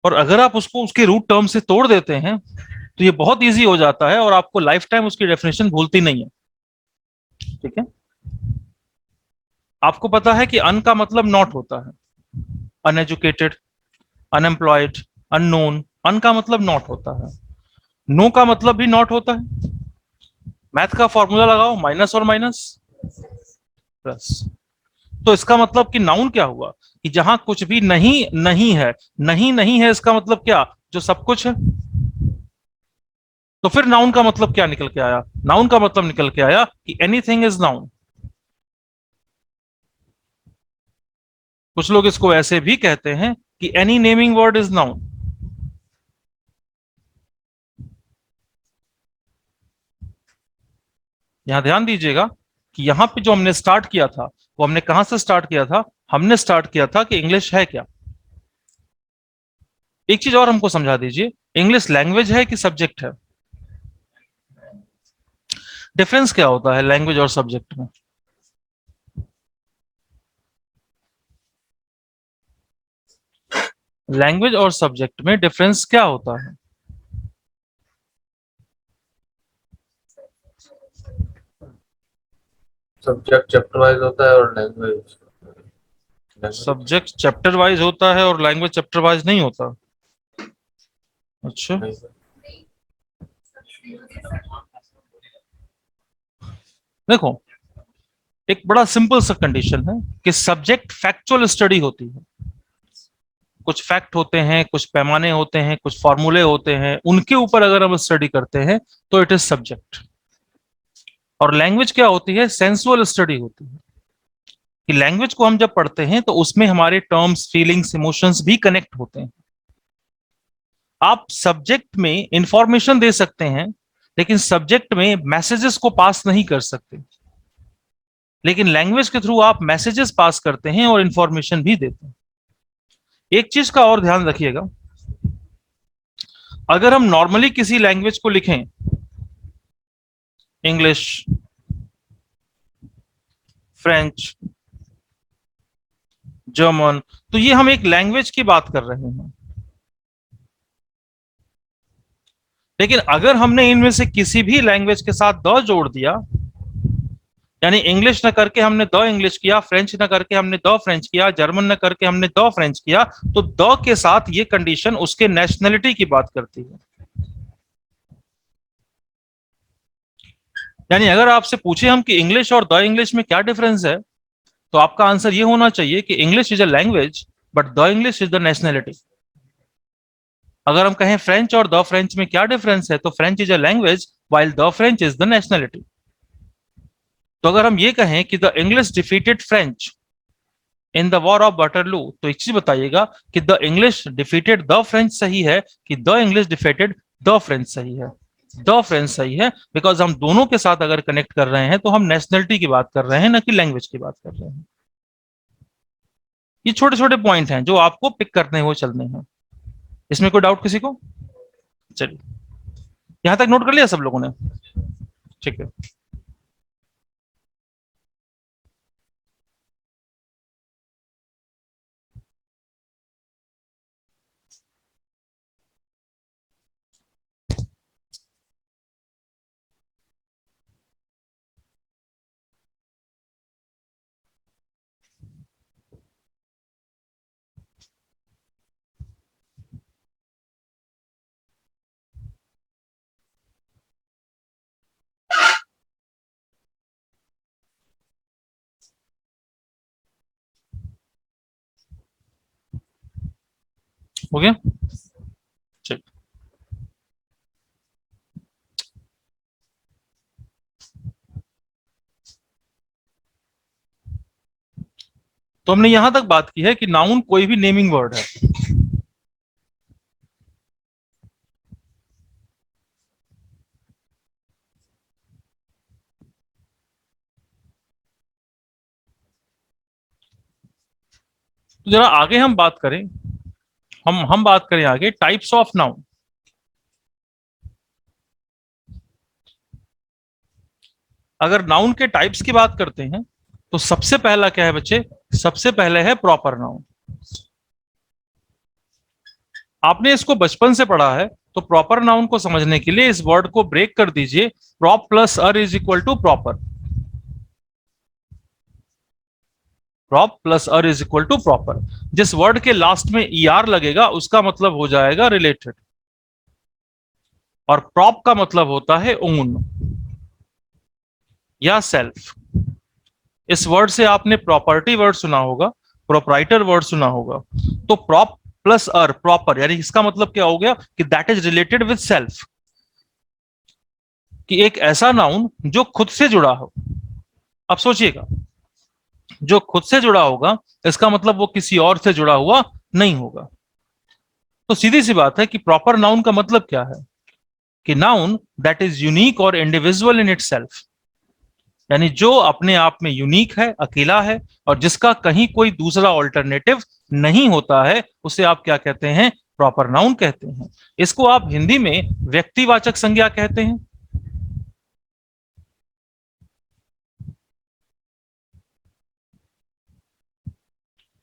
और अगर आप उसको उसके रूट टर्म से तोड़ देते हैं तो ये बहुत इजी हो जाता है और आपको लाइफ टाइम उसकी डेफिनेशन भूलती नहीं है। ठीक है? आपको पता है कि अन का मतलब नॉट होता है, अनएजुकेटेड, अनएम्प्लॉयड, अननोन, अन का मतलब नॉट होता है। नो का मतलब भी नॉट होता है। मैथ का फॉर्मूला लगाओ, माइनस और माइनस प्लस। तो इसका मतलब कि नाउन क्या हुआ कि जहां कुछ भी नहीं नहीं है, नहीं नहीं है इसका मतलब क्या, जो सब कुछ है। तो फिर नाउन का मतलब क्या निकल के आया? नाउन का मतलब निकल के आया कि एनीथिंग इज नाउन। कुछ लोग इसको ऐसे भी कहते हैं कि any naming word is noun. यहां ध्यान दीजिएगा कि यहां पे जो हमने स्टार्ट किया था, वो हमने कहां से स्टार्ट किया था? हमने स्टार्ट किया था कि इंग्लिश है क्या। एक चीज और हमको समझा दीजिए, इंग्लिश लैंग्वेज है कि सब्जेक्ट है? डिफरेंस क्या होता है लैंग्वेज और सब्जेक्ट में? लैंग्वेज और सब्जेक्ट में डिफरेंस क्या होता है? सब्जेक्ट चैप्टर वाइज होता है और language language subject chapter wise होता है और लैंग्वेज चैप्टर वाइज नहीं होता। अच्छा, नहीं। देखो, एक बड़ा सिंपल सा कंडीशन है कि सब्जेक्ट फैक्चुअल स्टडी होती है। कुछ फैक्ट होते हैं, कुछ पैमाने होते हैं, कुछ फॉर्मूले होते हैं, उनके ऊपर अगर हम स्टडी करते हैं तो इट इज सब्जेक्ट। और लैंग्वेज क्या होती है? सेंसुअल स्टडी होती है कि लैंग्वेज को हम जब पढ़ते हैं तो उसमें हमारे टर्म्स, फीलिंग्स, इमोशंस भी कनेक्ट होते हैं। आप सब्जेक्ट में इंफॉर्मेशन दे सकते हैं, लेकिन सब्जेक्ट में मैसेजेस को पास नहीं कर सकते। लेकिन लैंग्वेज के थ्रू आप मैसेजेस पास करते हैं और इंफॉर्मेशन भी देते हैं। एक चीज का और ध्यान रखिएगा, अगर हम नॉर्मली किसी लैंग्वेज को लिखें, इंग्लिश, फ्रेंच, जर्मन, तो ये हम एक लैंग्वेज की बात कर रहे हैं। लेकिन अगर हमने इनमें से किसी भी लैंग्वेज के साथ द जोड़ दिया, यानी इंग्लिश न करके हमने द इंग्लिश किया, फ्रेंच न करके हमने द फ्रेंच किया, जर्मन न करके हमने द फ्रेंच किया, तो द के साथ ये कंडीशन उसके नेशनलिटी की बात करती है। यानी अगर आपसे पूछे हम कि इंग्लिश और द इंग्लिश में क्या डिफरेंस है, तो आपका आंसर ये होना चाहिए कि English is a language but the English is the nationality. अगर हम कहें फ्रेंच और द फ्रेंच में क्या डिफरेंस है, तो French is a language while the French is the nationality. तो अगर हम ये कहें कि the English defeated French in the war of Waterloo, तो एक चीज बताइएगा कि the English defeated the French सही है कि the English defeated the French सही है? द फ्रेंच सही है, बिकॉज हम दोनों के साथ अगर कनेक्ट कर रहे हैं तो हम नेशनलिटी की बात कर रहे हैं, ना कि लैंग्वेज की बात कर रहे हैं। ये छोटे छोटे पॉइंट हैं जो आपको पिक करने हुए चलने हैं। इसमें कोई डाउट किसी को? चलिए, यहां तक नोट कर लिया सब लोगों ने? ठीक है। हो गया? चलिए, तो हमने यहां तक बात की है कि नाउन कोई भी नेमिंग वर्ड है। तो जरा आगे हम बात करें, हम बात करें आगे टाइप्स ऑफ नाउन। अगर नाउन के टाइप्स की बात करते हैं तो सबसे पहला क्या है बच्चे? सबसे पहले है प्रॉपर नाउन। आपने इसको बचपन से पढ़ा है, तो प्रॉपर नाउन को समझने के लिए इस वर्ड को ब्रेक कर दीजिए। Prop plus er is equal to proper. Prop plus er is equal to proper. जिस वर्ड के लास्ट में ER लगेगा उसका मतलब हो जाएगा रिलेटेड, और प्रॉप का मतलब होता है ओन या सेल्फ। इस वर्ड से आपने प्रॉपर्टी वर्ड सुना होगा, प्रोप्राइटर वर्ड सुना होगा। तो प्रॉप प्लस अर प्रॉपर, यानी इसका मतलब क्या हो गया कि that is related with self, कि एक ऐसा नाउन जो खुद से जुड़ा हो। अब सोचिएगा, जो खुद से जुड़ा होगा इसका मतलब वो किसी और से जुड़ा हुआ नहीं होगा। तो सीधी सी बात है कि प्रॉपर नाउन का मतलब क्या है कि नाउन दैट इज यूनिक और इंडिविजुअल इन इटसेल्फ, यानी जो अपने आप में यूनिक है, अकेला है, और जिसका कहीं कोई दूसरा ऑल्टरनेटिव नहीं होता है, उसे आप क्या कहते हैं? प्रॉपर नाउन कहते हैं। इसको आप हिंदी में व्यक्तिवाचक संज्ञा कहते हैं।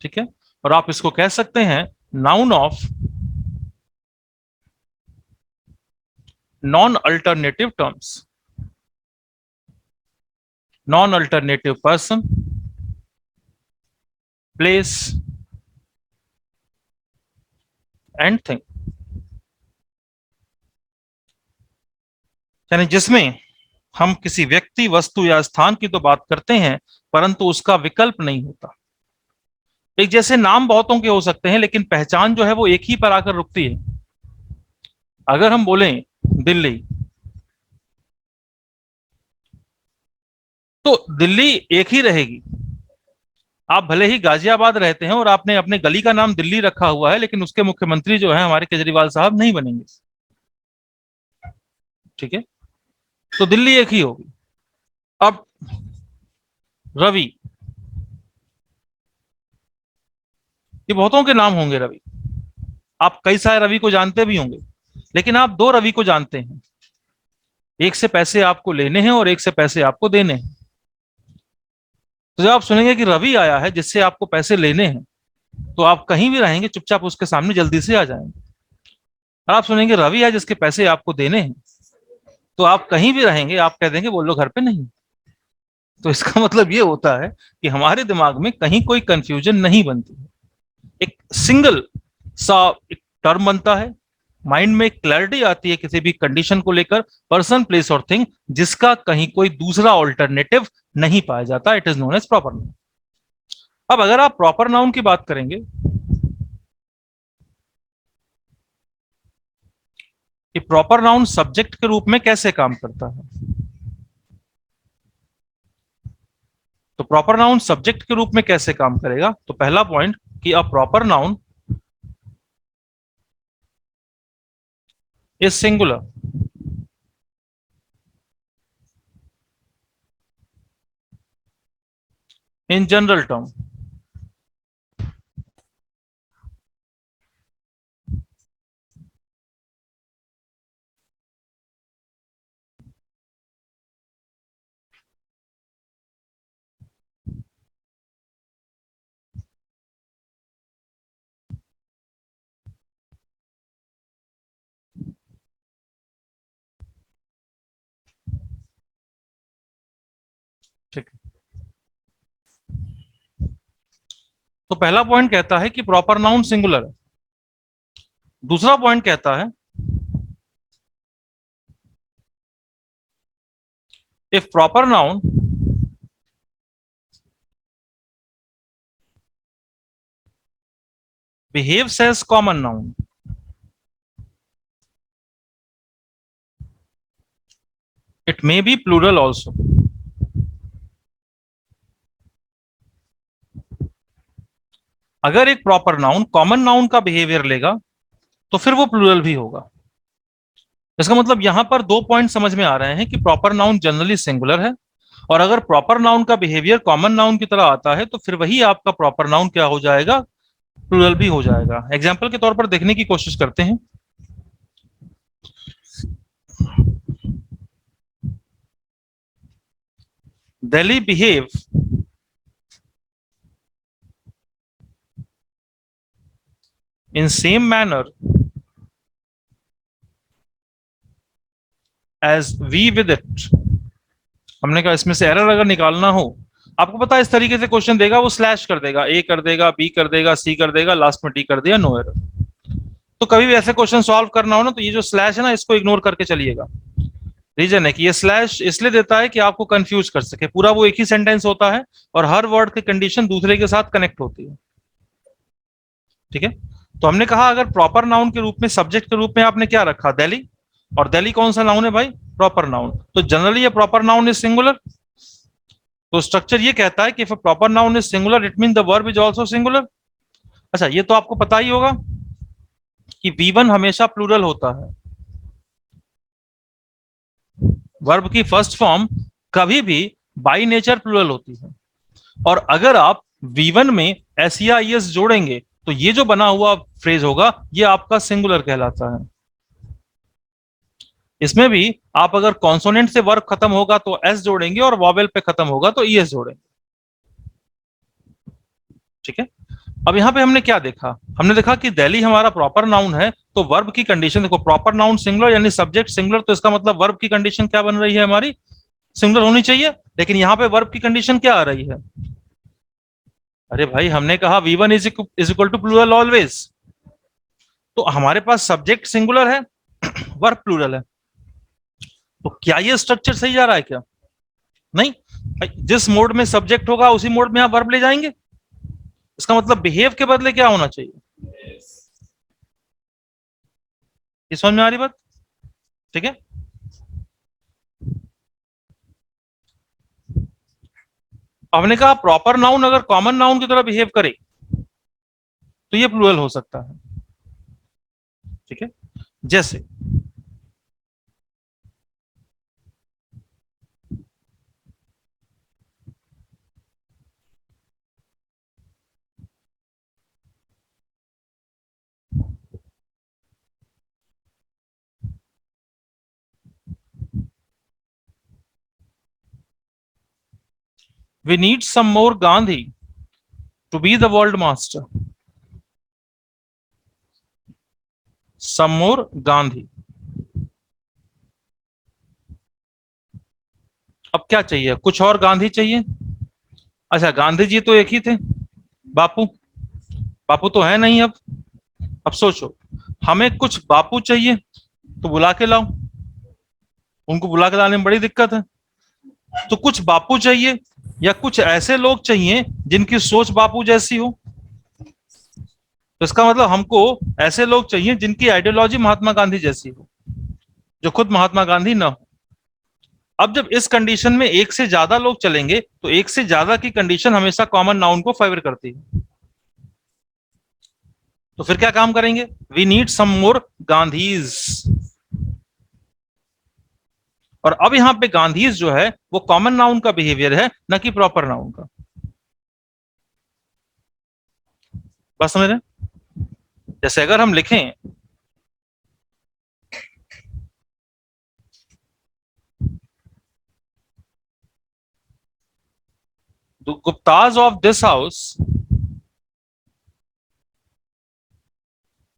ठीक है, और आप इसको कह सकते हैं noun of non alternative terms, non alternative person, place and thing, यानी जिसमें हम किसी व्यक्ति, वस्तु या स्थान की तो बात करते हैं परंतु उसका विकल्प नहीं होता। एक जैसे नाम बहुतों के हो सकते हैं लेकिन पहचान जो है वो एक ही पर आकर रुकती है। अगर हम बोलें दिल्ली, तो दिल्ली एक ही रहेगी। आप भले ही गाजियाबाद रहते हैं और आपने अपने गली का नाम दिल्ली रखा हुआ है, लेकिन उसके मुख्यमंत्री जो है हमारे केजरीवाल साहब नहीं बनेंगे। ठीक है, तो दिल्ली एक ही होगी। अब रवि, ये बहुतों के नाम होंगे रवि, आप कई सारे रवि को जानते भी होंगे, लेकिन आप दो रवि को जानते हैं, एक से पैसे आपको लेने हैं और एक से पैसे आपको देने हैं। तो जब आप सुनेंगे कि रवि आया है जिससे आपको पैसे लेने हैं, तो आप कहीं भी रहेंगे चुपचाप उसके सामने जल्दी से आ जाएंगे। और आप सुनेंगे रवि है जिसके पैसे आपको देने हैं, तो आप कहीं भी रहेंगे, आप कह देंगे वो लोग घर पे नहीं। तो इसका मतलब ये होता है कि हमारे दिमाग में कहीं कोई कंफ्यूजन नहीं बनती है, एक सिंगल सा एक टर्म बनता है, माइंड में क्लैरिटी आती है किसी भी कंडीशन को लेकर, पर्सन, प्लेस और थिंग, जिसका कहीं कोई दूसरा ऑल्टरनेटिव नहीं पाया जाता। It is known as proper noun. अब अगर आप प्रॉपर नाउन की बात करेंगे कि प्रॉपर नाउन सब्जेक्ट के रूप में कैसे काम करता है, तो प्रॉपर नाउन सब्जेक्ट के रूप में कैसे काम करेगा, तो पहला पॉइंट कि a proper noun is singular in general term. ठीक है, तो पहला पॉइंट कहता है कि प्रॉपर नाउन सिंगुलर है। दूसरा पॉइंट कहता है if proper noun behaves as common noun, it may be plural also. अगर एक प्रॉपर नाउन कॉमन नाउन का बिहेवियर लेगा तो फिर वो प्लूरल भी होगा। इसका मतलब यहां पर दो पॉइंट समझ में आ रहे हैं कि प्रॉपर नाउन जनरली सिंगुलर है, और अगर प्रॉपर नाउन का बिहेवियर कॉमन नाउन की तरह आता है तो फिर वही आपका प्रॉपर नाउन क्या हो जाएगा, प्लूरल भी हो जाएगा। एग्जाम्पल के तौर पर देखने की कोशिश करते हैं। Delhi behave in same manner as we with it। हमने कहा इसमें से एरर अगर निकालना हो, आपको पता है इस तरीके से क्वेश्चन देगा, वो स्लैश कर देगा, ए कर देगा, बी कर देगा, सी कर देगा, लास्ट में डी कर दिया, नो एरर। तो कभी भी ऐसे क्वेश्चन सॉल्व करना हो ना, तो ये जो स्लैश है ना, इसको इग्नोर करके चलिएगा। रीजन है कि ये स्लैश इसलिए देता है कि आपको कंफ्यूज कर सके, पूरा वो एक ही सेंटेंस होता है और हर वर्ड की कंडीशन दूसरे के साथ कनेक्ट होती है। ठीक है, तो हमने कहा अगर प्रॉपर नाउन के रूप में, सब्जेक्ट के रूप में आपने क्या रखा, दिल्ली, और दिल्ली कौन सा नाउन है भाई, प्रॉपर नाउन, तो जनरली ये प्रॉपर नाउन इज सिंगुलर। तो स्ट्रक्चर ये कहता है कि if a proper noun is singular it mean the verb is also singular. अच्छा, ये तो आपको पता ही होगा कि V1 हमेशा प्लूरल होता है, वर्ब की फर्स्ट फॉर्म कभी भी बाई नेचर प्लूरल होती है, और अगर आप V1 में एस या ई एस जोड़ेंगे तो ये जो बना हुआ फ्रेज होगा ये आपका सिंगुलर कहलाता है। इसमें भी आप अगर कॉन्सोनेंट से वर्ब खत्म होगा तो एस जोड़ेंगे और वॉवेल पे खत्म होगा तो ई एस जोड़ेंगे। ठीक है, अब यहां पे हमने क्या देखा, हमने देखा कि दिल्ली हमारा प्रॉपर नाउन है, तो वर्ब की कंडीशन देखो, प्रॉपर नाउन सिंगुलर यानी सब्जेक्ट सिंगुलर, तो इसका मतलब वर्ब की कंडीशन क्या बन रही है हमारी, सिंगुलर होनी चाहिए। लेकिन यहां पे वर्ब की कंडीशन क्या आ रही है, अरे भाई हमने कहा V1 is equal to plural always, तो हमारे पास सब्जेक्ट सिंगुलर है, वर्ब प्लूरल है, तो क्या ये स्ट्रक्चर सही जा रहा है क्या, नहीं। जिस मोड में सब्जेक्ट होगा उसी मोड में आप वर्ब ले जाएंगे, इसका मतलब बिहेव के बदले क्या होना चाहिए, ये समझ में आ रही बात। ठीक है, हमने कहा प्रॉपर नाउन अगर कॉमन नाउन की तरह बिहेव करे तो ये प्लूरल हो सकता है। ठीक है, जैसे we need some more Gandhi to be the world master, some more Gandhi। अब क्या चाहिए, कुछ और गांधी चाहिए। अच्छा, गांधी जी तो एक ही थे, बापू, बापू तो है नहीं अब सोचो, हमें कुछ बापू चाहिए तो बुला के लाओ, उनको बुला के लाने में बड़ी दिक्कत है। तो कुछ बापू चाहिए या कुछ ऐसे लोग चाहिए जिनकी सोच बापू जैसी हो, तो इसका मतलब हमको ऐसे लोग चाहिए जिनकी आइडियोलॉजी महात्मा गांधी जैसी हो, जो खुद महात्मा गांधी ना हो। अब जब इस कंडीशन में एक से ज्यादा लोग चलेंगे तो एक से ज्यादा की कंडीशन हमेशा कॉमन नाउन को फेवर करती है, तो फिर क्या काम करेंगे, वी नीड सम मोर गांधीज। और अब यहां पे गांधीज जो है वो कॉमन नाउन का बिहेवियर है, न कि प्रॉपर नाउन का। बस समझ रहे, जैसे अगर हम लिखें the Gupta's of this house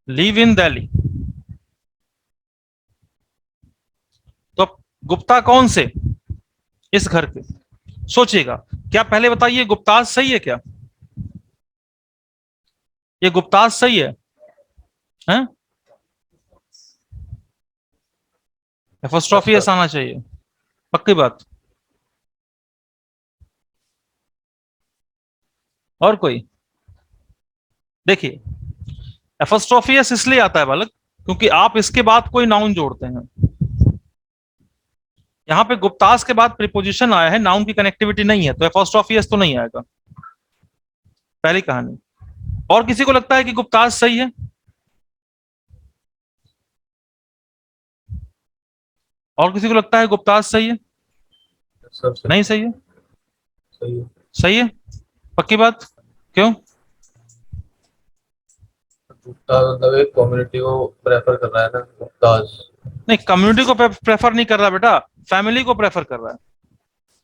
live in Delhi, तो अब गुप्ता कौन से, इस घर के। सोचिएगा, क्या पहले बताइए गुप्ताज सही है क्या, ये गुप्ताज सही है, हैं? एपोस्ट्रोफी ऐसा आना चाहिए, पक्की बात। और कोई, देखिए एपोस्ट्रोफी एस इसलिए आता है बालक क्योंकि आप इसके बाद कोई नाउन जोड़ते हैं। यहाँ पे गुप्तास के बाद प्रीपोजिशन आया है, नाउन की कनेक्टिविटी नहीं है, तो एपोस्ट्रोफी एस तो नहीं आएगा। पहली कहानी। और किसी को लगता है कि गुप्तास सही है? और किसी को लगता है गुप्तास सही है? सब सही। नहीं सही है? सही है। सही है? पक्की बात? क्यों? गुप्ता मतलब एक कम्युनिटी को प्रेफर कर रहा है ना, गुप्ताज। नहीं, कम्युनिटी को प्रेफर नहीं कर रहा बेटा, फैमिली को प्रेफर कर रहा है।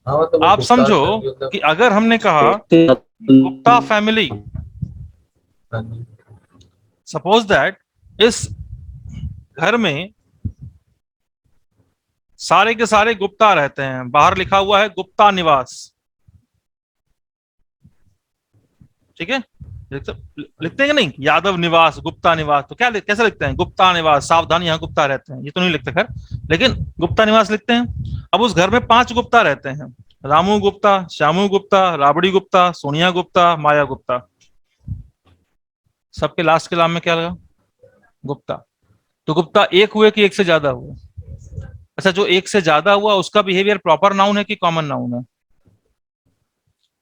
हाँ मतलब वो आप गुप्ताज समझो family मतलब। कि अगर हमने कहा गुप्ता फैमिली, हाँ जी। सपोज दैट इस घर में सारे के सारे गुप्ता रहते हैं, बाहर लिखा हुआ है गुप्ता निवास, ठीक है? लिखते हैं कि नहीं, यादव निवास, गुप्ता निवास, तो क्या कैसे लिखते हैं? गुप्ता निवास, सावधान यहाँ गुप्ता रहते हैं, ये तो नहीं लिखते खैर, लेकिन गुप्ता निवास लिखते हैं। अब उस घर में 5 गुप्ता रहते हैं, रामू गुप्ता, श्यामू गुप्ता, राबड़ी गुप्ता, सोनिया गुप्ता, माया गुप्ता। सबके लास्ट के नाम में क्या लगा? गुप्ता। तो गुप्ता एक हुए कि एक से ज्यादा हुए? अच्छा, जो एक से ज्यादा हुआ उसका बिहेवियर प्रॉपर नाउन है कि कॉमन नाउन है?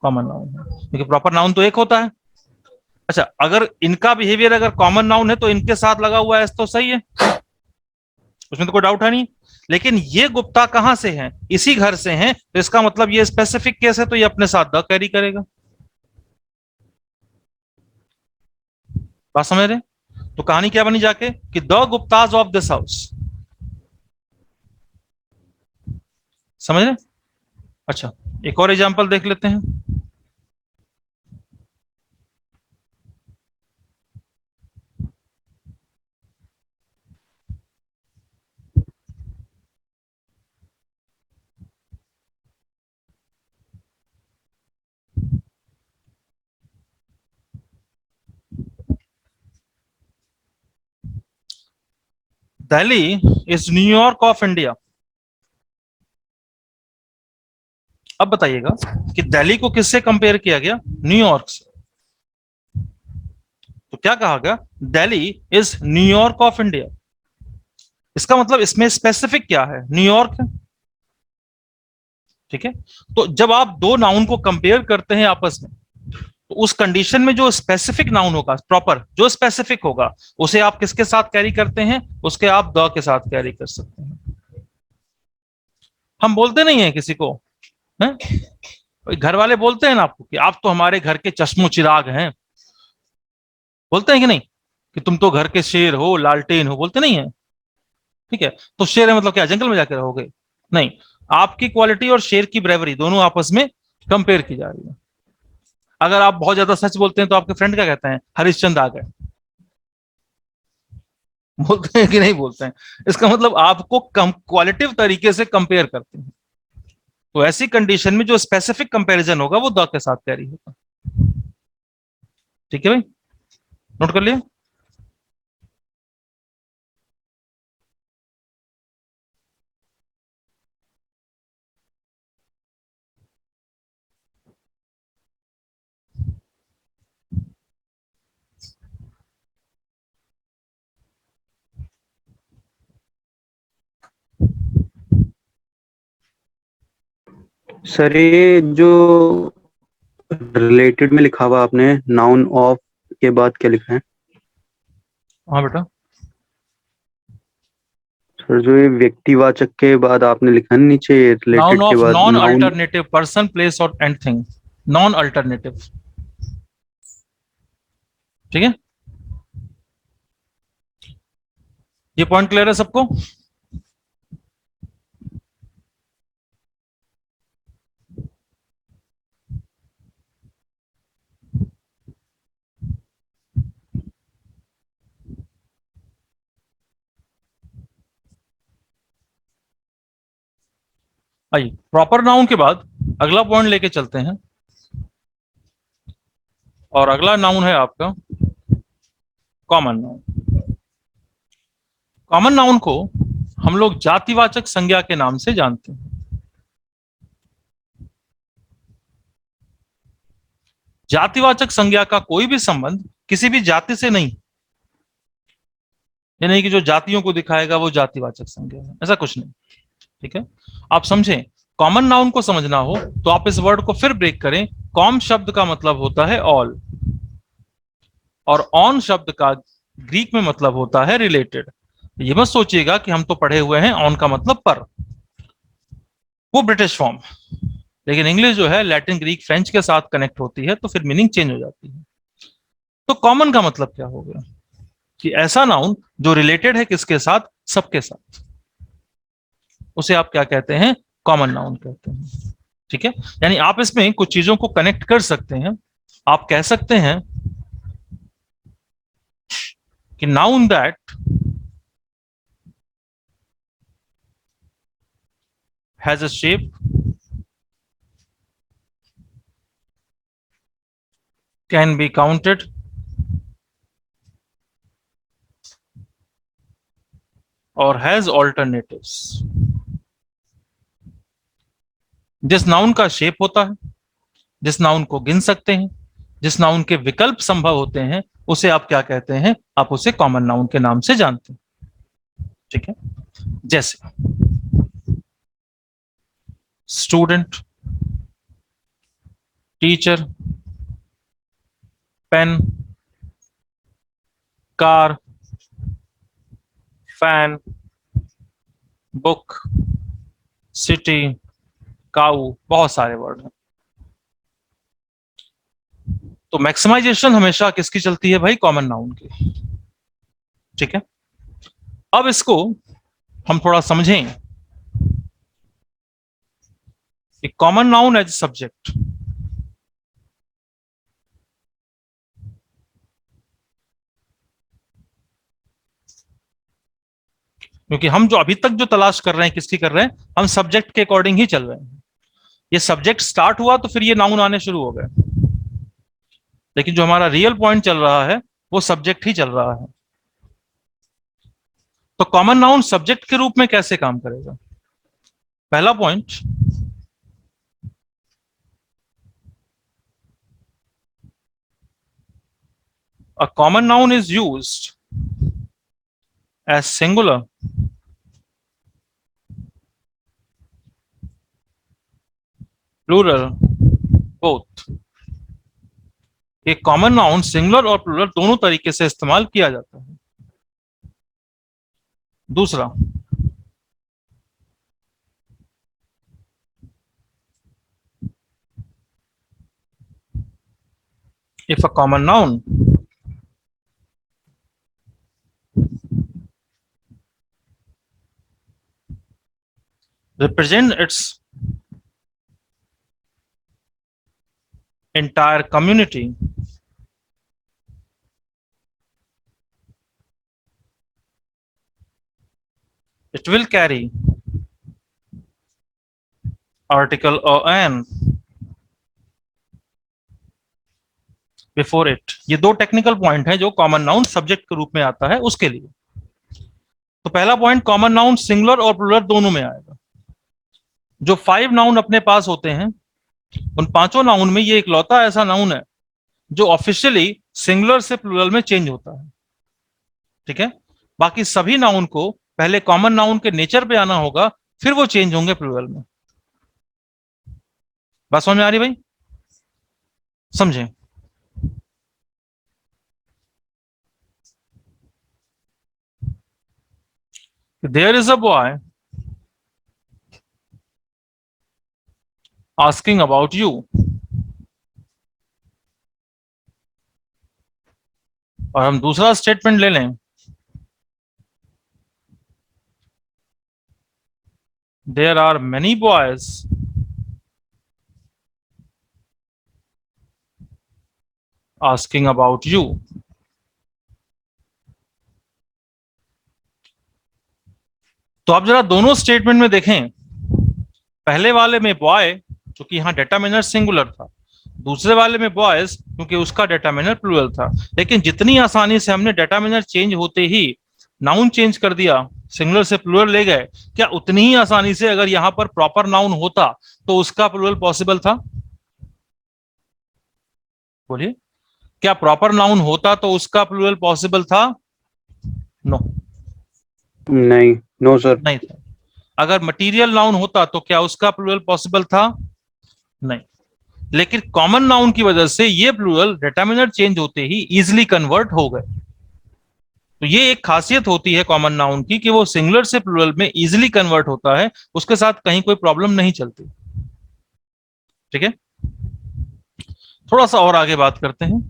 कॉमन नाउन है, क्योंकि प्रॉपर नाउन तो एक होता है। अच्छा, अगर इनका बिहेवियर अगर कॉमन नाउन है तो इनके साथ लगा हुआ है तो सही है, उसमें तो कोई डाउट है नहीं। लेकिन ये गुप्ता कहां से हैं? इसी घर से हैं, तो इसका मतलब ये स्पेसिफिक केस है, तो ये अपने साथ द कैरी करेगा। बात समझ रहे? तो कहानी क्या बनी जाके कि the Gupta's of this house. समझ रहे? अच्छा, एक और एग्जांपल देख लेते हैं। Delhi is New York of India. अब बताइएगा कि दिल्ली को किससे कंपेयर किया गया? न्यूयॉर्क से। तो क्या कहा गया? Delhi is New York of India. इसका मतलब इसमें स्पेसिफिक क्या है? न्यूयॉर्क है, ठीक है? तो जब आप दो नाउन को कंपेयर करते हैं आपस में, तो उस कंडीशन में जो स्पेसिफिक नाउन होगा, प्रॉपर जो स्पेसिफिक होगा, उसे आप किसके साथ कैरी करते हैं? उसके आप द के साथ कैरी कर सकते हैं। हम बोलते नहीं है किसी को, है? घर वाले बोलते हैं ना आपको कि आप तो हमारे घर के चश्मो चिराग हैं, बोलते हैं कि नहीं? कि तुम तो घर के शेर हो, लालटेन हो, बोलते नहीं है? ठीक है, तो शेर है मतलब क्या, जंगल में जाकर रहोगे? नहीं, आपकी क्वालिटी और शेर की ब्रेवरी दोनों आपस में कंपेयर की जा रही है। अगर आप बहुत ज्यादा सच बोलते हैं तो आपके फ्रेंड क्या कहते हैं? हरिश्चंद्र आ गए, बोलते हैं कि नहीं बोलते हैं? इसका मतलब आपको कम क्वालिटिव तरीके से कंपेयर करते हैं। तो ऐसी कंडीशन में जो स्पेसिफिक कंपैरिजन होगा वो द के साथ कैरी होगा। ठीक है भाई, नोट कर लिया? सर ये जो रिलेटेड में लिखा हुआ आपने नाउन ऑफ के बाद क्या लिखा है? हाँ बेटा, सर जो ये व्यक्तिवाचक के बाद आपने लिखा है नीचे नाउन रिलेटेड के ऑफ बाद non noun. Alternative person, place और एंड थिंग, नॉन अल्टरनेटिव। ठीक है, ये पॉइंट क्लियर है सबको? आइए प्रॉपर नाउन के बाद अगला पॉइंट लेके चलते हैं, और अगला नाउन है आपका कॉमन नाउन। कॉमन नाउन को हम लोग जातिवाचक संज्ञा के नाम से जानते हैं। जातिवाचक संज्ञा का कोई भी संबंध किसी भी जाति से नहीं, ये नहीं कि जो जातियों को दिखाएगा वो जातिवाचक संज्ञा है, ऐसा कुछ नहीं। ठीक है, आप समझें, कॉमन नाउन को समझना हो तो आप इस वर्ड को फिर ब्रेक करें। कॉम शब्द का मतलब होता है ऑल, और ऑन शब्द का ग्रीक में मतलब होता है रिलेटेड। ये मत सोचिएगा कि हम तो पढ़े हुए हैं ऑन का मतलब पर, वो ब्रिटिश फॉर्म, लेकिन इंग्लिश जो है लैटिन ग्रीक फ्रेंच के साथ कनेक्ट होती है तो फिर मीनिंग चेंज हो जाती है। तो कॉमन का मतलब क्या हो गया कि ऐसा नाउन जो रिलेटेड है किसके साथ, सबके साथ, उसे आप क्या कहते हैं, कॉमन नाउन कहते हैं। ठीक है, यानी आप इसमें कुछ चीजों को कनेक्ट कर सकते हैं। आप कह सकते हैं कि noun that has a shape can be counted और हैज ऑल्टरनेटिव्स। जिस नाउन का शेप होता है, जिस नाउन को गिन सकते हैं, जिस नाउन के विकल्प संभव होते हैं, उसे आप क्या कहते हैं, आप उसे कॉमन नाउन के नाम से जानते हैं। ठीक है, जैसे student, teacher, pen, car, fan, book, city, cow, बहुत सारे वर्ड हैं। तो मैक्सिमाइजेशन हमेशा किसकी चलती है भाई, कॉमन नाउन की। ठीक है, अब इसको हम थोड़ा समझें कि कॉमन नाउन एज सब्जेक्ट। क्योंकि हम जो अभी तक जो तलाश कर रहे हैं किसकी कर रहे हैं, हम सब्जेक्ट के अकॉर्डिंग ही चल रहे हैं। ये सब्जेक्ट स्टार्ट हुआ तो फिर ये नाउन आने शुरू हो गए, लेकिन जो हमारा रियल पॉइंट चल रहा है वो सब्जेक्ट ही चल रहा है। तो कॉमन नाउन सब्जेक्ट के रूप में कैसे काम करेगा? पहला point, a common noun is used as singular plural both। एक कॉमन नाउन सिंगुलर और प्लूरल दोनों तरीके से इस्तेमाल किया जाता है। दूसरा, if a common noun represents its entire community, it will carry article or an before it. ये दो टेक्निकल पॉइंट हैं जो कॉमन नाउन सब्जेक्ट के रूप में आता है उसके लिए। तो पहला पॉइंट, कॉमन नाउन सिंगुलर और प्लूरल दोनों में आएगा। जो 5 नाउन अपने पास होते हैं उन पांचों नाउन में ये इकलौता ऐसा नाउन है जो ऑफिशियली सिंगुलर से प्लूरल में चेंज होता है। ठीक है, बाकी सभी नाउन को पहले कॉमन नाउन के नेचर पे आना होगा, फिर वो चेंज होंगे प्लूरल में। बात समझ में आ रही भाई? समझें। There is a boy asking about you। और हम दूसरा स्टेटमेंट ले लें, there are many boys asking about you। तो आप जरा दोनों स्टेटमेंट में देखें, पहले वाले में बॉय क्योंकि यहां डेटरमिनर सिंगुलर था, दूसरे वाले में बॉयज क्योंकि उसका डेटरमिनर प्लूरल था। लेकिन जितनी आसानी से हमने डेटरमिनर चेंज होते ही नाउन चेंज कर दिया, सिंगुलर से प्लूरल ले गए, क्या उतनी ही आसानी से अगर यहां पर प्रॉपर नाउन होता तो उसका प्लूरल पॉसिबल था? बोलिए, क्या प्रॉपर नाउन होता तो उसका प्लूरल पॉसिबल था? नो। नहीं, नो सर। नहीं था। अगर मटेरियल नाउन होता तो क्या उसका प्लूरल पॉसिबल था? नहीं। लेकिन कॉमन नाउन की वजह से ये प्लूरल डिटरमिनर चेंज होते ही इजिली कन्वर्ट हो गए। तो ये एक खासियत होती है कॉमन नाउन की कि वो सिंगुलर से प्लूरल में इजिली कन्वर्ट होता है, उसके साथ कहीं कोई प्रॉब्लम नहीं चलती। ठीक है, थोड़ा सा और आगे बात करते हैं।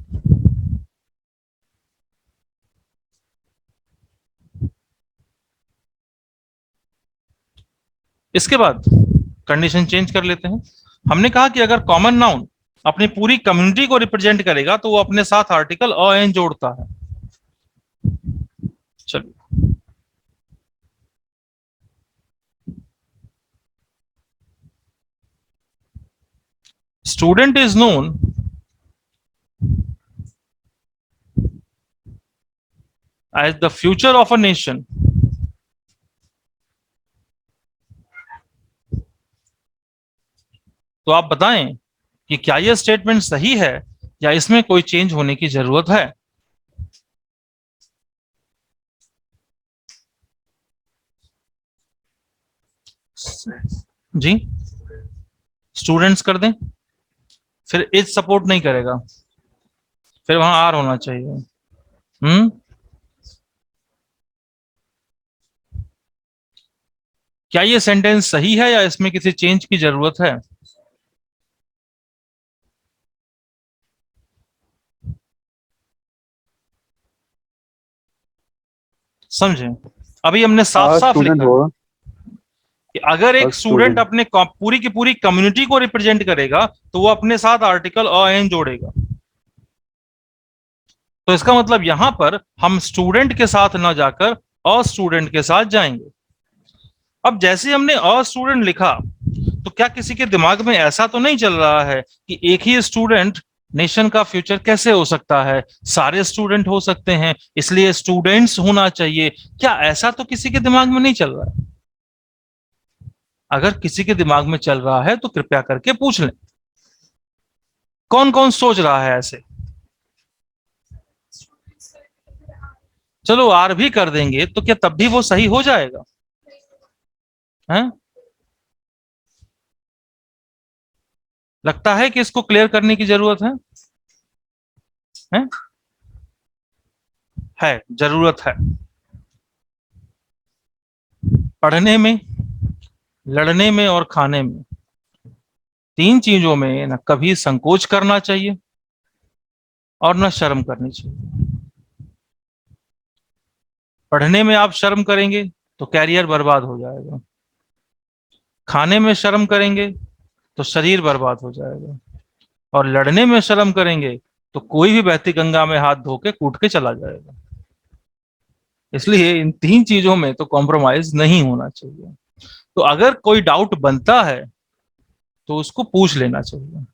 इसके बाद कंडीशन चेंज कर लेते हैं। हमने कहा कि अगर कॉमन नाउन अपनी पूरी कम्युनिटी को रिप्रेजेंट करेगा तो वो अपने साथ आर्टिकल अ एन जोड़ता है। चलिए, student is known as the future of a nation. तो आप बताएं कि क्या यह स्टेटमेंट सही है या इसमें कोई चेंज होने की जरूरत है? जी, स्टूडेंट्स कर दें, फिर इज सपोर्ट नहीं करेगा, फिर वहां आर होना चाहिए। क्या ये सेंटेंस सही है या इसमें किसी चेंज की जरूरत है? समझे, अभी हमने साफ साफ स्टूडेंट लिखा होगा। कि अगर एक स्टूडेंट स्टूडेंट। अपने पूरी की पूरी कम्युनिटी को रिप्रेजेंट करेगा तो वो अपने साथ आर्टिकल अ एन जोड़ेगा। तो इसका मतलब यहां पर हम स्टूडेंट के साथ ना जाकर अ स्टूडेंट के साथ जाएंगे। अब जैसे हमने अ स्टूडेंट लिखा तो क्या किसी के दिमाग में ऐसा तो नहीं चल रहा है कि एक ही स्टूडेंट नेशन का फ्यूचर कैसे हो सकता है, सारे स्टूडेंट हो सकते हैं इसलिए स्टूडेंट्स होना चाहिए? क्या ऐसा तो किसी के दिमाग में नहीं चल रहा है? अगर किसी के दिमाग में चल रहा है तो कृपया करके पूछ लें, कौन कौन सोच रहा है ऐसे? चलो आर भी कर देंगे तो क्या तब भी वो सही हो जाएगा? हैं? लगता है कि इसको क्लियर करने की जरूरत है? हैं? है, जरूरत है। पढ़ने में, लड़ने में और खाने में, तीन चीजों में न कभी संकोच करना चाहिए और न शर्म करनी चाहिए। पढ़ने में आप शर्म करेंगे तो कैरियर बर्बाद हो जाएगा, खाने में शर्म करेंगे तो शरीर बर्बाद हो जाएगा, और लड़ने में शर्म करेंगे तो कोई भी बहती गंगा में हाथ धो के कूट के चला जाएगा। इसलिए इन तीन चीजों में तो कॉम्प्रोमाइज नहीं होना चाहिए। तो अगर कोई डाउट बनता है तो उसको पूछ लेना चाहिए।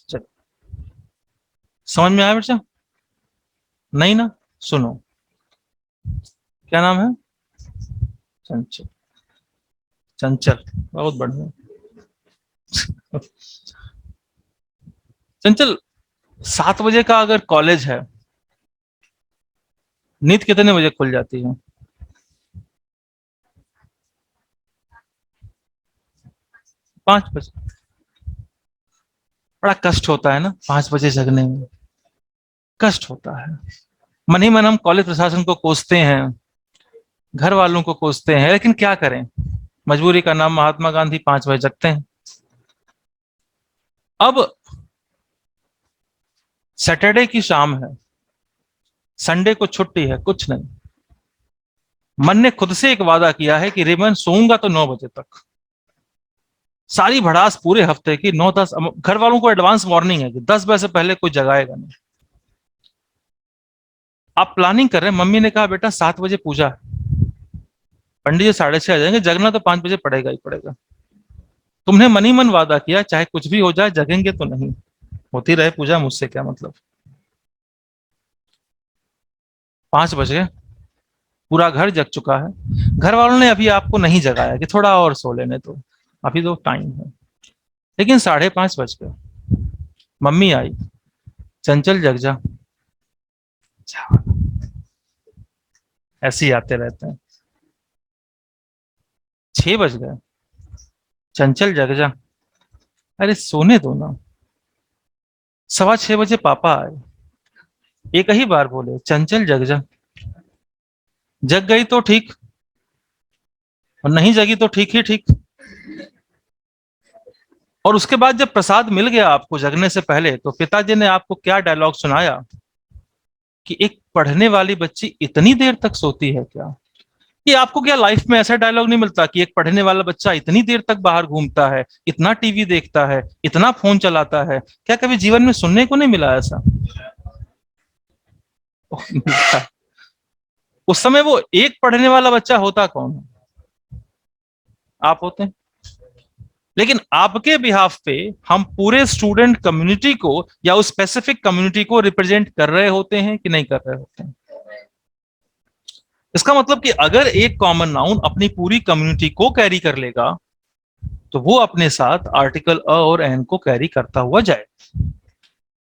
चलो, समझ में आया बच्चा? नहीं ना? सुनो, क्या नाम है? चंचल। चंचल, बहुत बढ़िया। चंचल, 7 बजे का अगर कॉलेज है, नींद कितने बजे खुल जाती है? 5 बजे। बड़ा कष्ट होता है ना 5 बजे जगने में, कष्ट होता है। मन ही मन हम कॉलेज प्रशासन को कोसते हैं, घर वालों को कोसते हैं, लेकिन क्या करें, मजबूरी का नाम महात्मा गांधी 5 बजे जगते हैं। अब सैटरडे की शाम है, संडे को छुट्टी है, कुछ नहीं, मन ने खुद से एक वादा किया है कि रे मैं सोऊंगा तो 9 बजे तक। सारी भड़ास पूरे हफ्ते की 9-10, घर वालों को एडवांस वार्निंग है कि 10 बजे से पहले कोई जगाएगा नहीं। आप प्लानिंग कर रहे हैं, मम्मी ने कहा बेटा 7 बजे पूजा है, पंडित जी 6:30 आ जाएंगे, जगना तो 5 बजे पड़ेगा ही पड़ेगा। तुमने मन ही मन वादा किया चाहे कुछ भी हो जाए जगेंगे तो नहीं, होती रहे पूजा, मुझसे क्या मतलब। 5 बजे पूरा घर जग चुका है, घर वालों ने अभी आपको नहीं जगाया कि थोड़ा और सो लेने दो, अभी तो टाइम है। लेकिन 5:30 बज गए, मम्मी आई, चंचल जग जा। ऐसे ही आते रहते हैं। 6 बज गए, चंचल जग जा। अरे सोने दो ना। 6:15 बजे पापा आए, एक ही बार बोले चंचल जग जा। जग गई तो ठीक, और नहीं जगी तो ठीक ही ठीक। और उसके बाद जब प्रसाद मिल गया आपको जगने से पहले, तो पिताजी ने आपको क्या डायलॉग सुनाया कि एक पढ़ने वाली बच्ची इतनी देर तक सोती है क्या? कि आपको क्या लाइफ में ऐसा डायलॉग नहीं मिलता कि एक पढ़ने वाला बच्चा इतनी देर तक बाहर घूमता है, इतना टीवी देखता है, इतना फोन चलाता है? क्या कभी जीवन में सुनने को नहीं मिला ऐसा? उस समय वो एक पढ़ने वाला बच्चा होता कौन है? आप होते हैं। लेकिन आपके बिहाफ पे हम पूरे स्टूडेंट कम्युनिटी को या उस स्पेसिफिक कम्युनिटी को रिप्रेजेंट कर रहे होते हैं कि नहीं कर रहे होते हैं? इसका मतलब कि अगर एक कॉमन नाउन अपनी पूरी कम्युनिटी को कैरी कर लेगा, तो वो अपने साथ आर्टिकल अ और एन को कैरी करता हुआ जाए।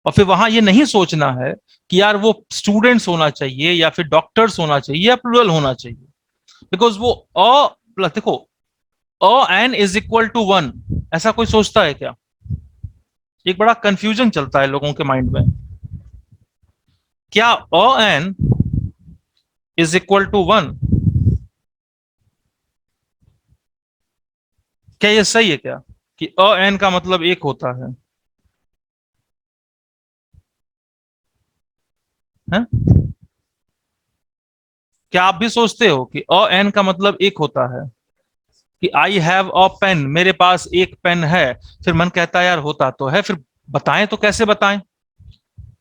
और फिर वहां ये नहीं सोचना है कि यार वो स्टूडेंट्स होना चाहिए या फिर डॉक्टर्स होना चाहिए या प्लूरल होना चाहिए, बिकॉज वो देखो, अ एन इज इक्वल टू 1, ऐसा कोई सोचता है क्या? एक बड़ा कंफ्यूजन चलता है लोगों के माइंड में। क्या अ एन इज इक्वल टू 1? क्या ये सही है क्या कि अ एन का मतलब एक होता है? हैं? क्या आप भी सोचते हो कि अ एन का मतलब एक होता है? कि आई हैव अ पेन, मेरे पास एक पेन है। फिर मन कहता है यार होता तो है, फिर बताएं तो कैसे बताएं?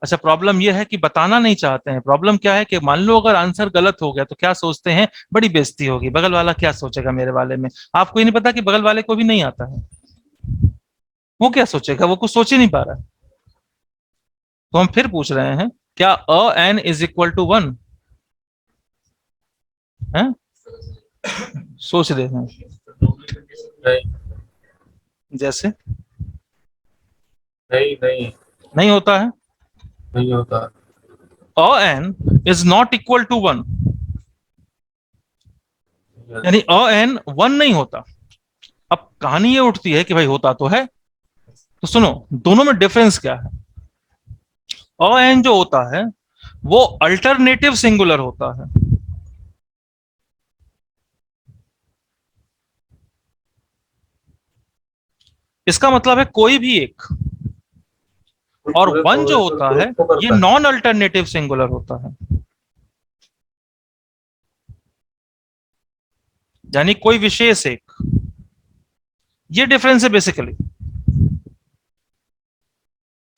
अच्छा, प्रॉब्लम यह है कि बताना नहीं चाहते हैं। प्रॉब्लम क्या है कि मान लो अगर आंसर गलत हो गया तो क्या सोचते हैं? बड़ी बेइज्जती होगी, बगल वाला क्या सोचेगा मेरे बारे में। आपको ये नहीं पता कि बगल वाले को भी नहीं आता है, वो क्या सोचेगा? वो कुछ सोच ही नहीं पा रहा है। तो हम फिर पूछ रहे हैं, क्या अ एन इज इक्वल टू 1 है? सोच रहे हैं नहीं जैसे नहीं नहीं नहीं होता है। नहीं होता। A n is not equal to 1, यानी अ एन 1 नहीं होता। अब कहानी ये उठती है कि भाई होता तो है, तो सुनो दोनों में डिफरेंस क्या है। अ एन जो होता है वो अल्टरनेटिव सिंगुलर होता है। इसका मतलब है कोई भी एक। कुछ और पूरे 1 जो प्रोग्रेस होता है ग्रुप को ये करता है। नॉन अल्टरनेटिव सिंगुलर होता है, यानी कोई विशेष एक। ये डिफरेंस है बेसिकली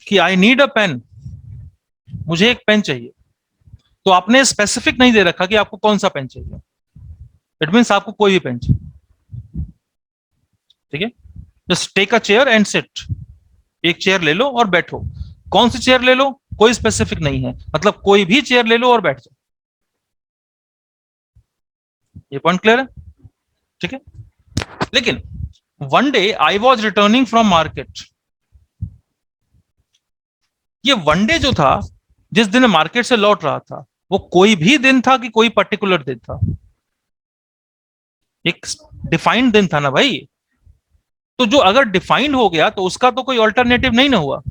कि आई नीड अ पेन, मुझे एक पेन चाहिए, तो आपने स्पेसिफिक नहीं दे रखा कि आपको कौन सा पेन चाहिए। इट मीन्स आपको कोई भी पेन चाहिए। ठीक है, just take a chair and sit. एक चेयर ले लो और बैठो। कौन सी चेयर ले लो, कोई स्पेसिफिक नहीं है, मतलब कोई भी चेयर ले लो और बैठ जाओ। ये पॉइंट क्लियर है? ठीक है। लेकिन one day I was returning from market. ये वन डे जो था, जिस दिन मार्केट से लौट रहा था, वो कोई भी दिन था कि कोई पर्टिकुलर दिन था? एक डिफाइंड दिन था ना भाई। तो जो अगर डिफाइंड हो गया तो उसका तो कोई ऑल्टरनेटिव नहीं ना हुआ।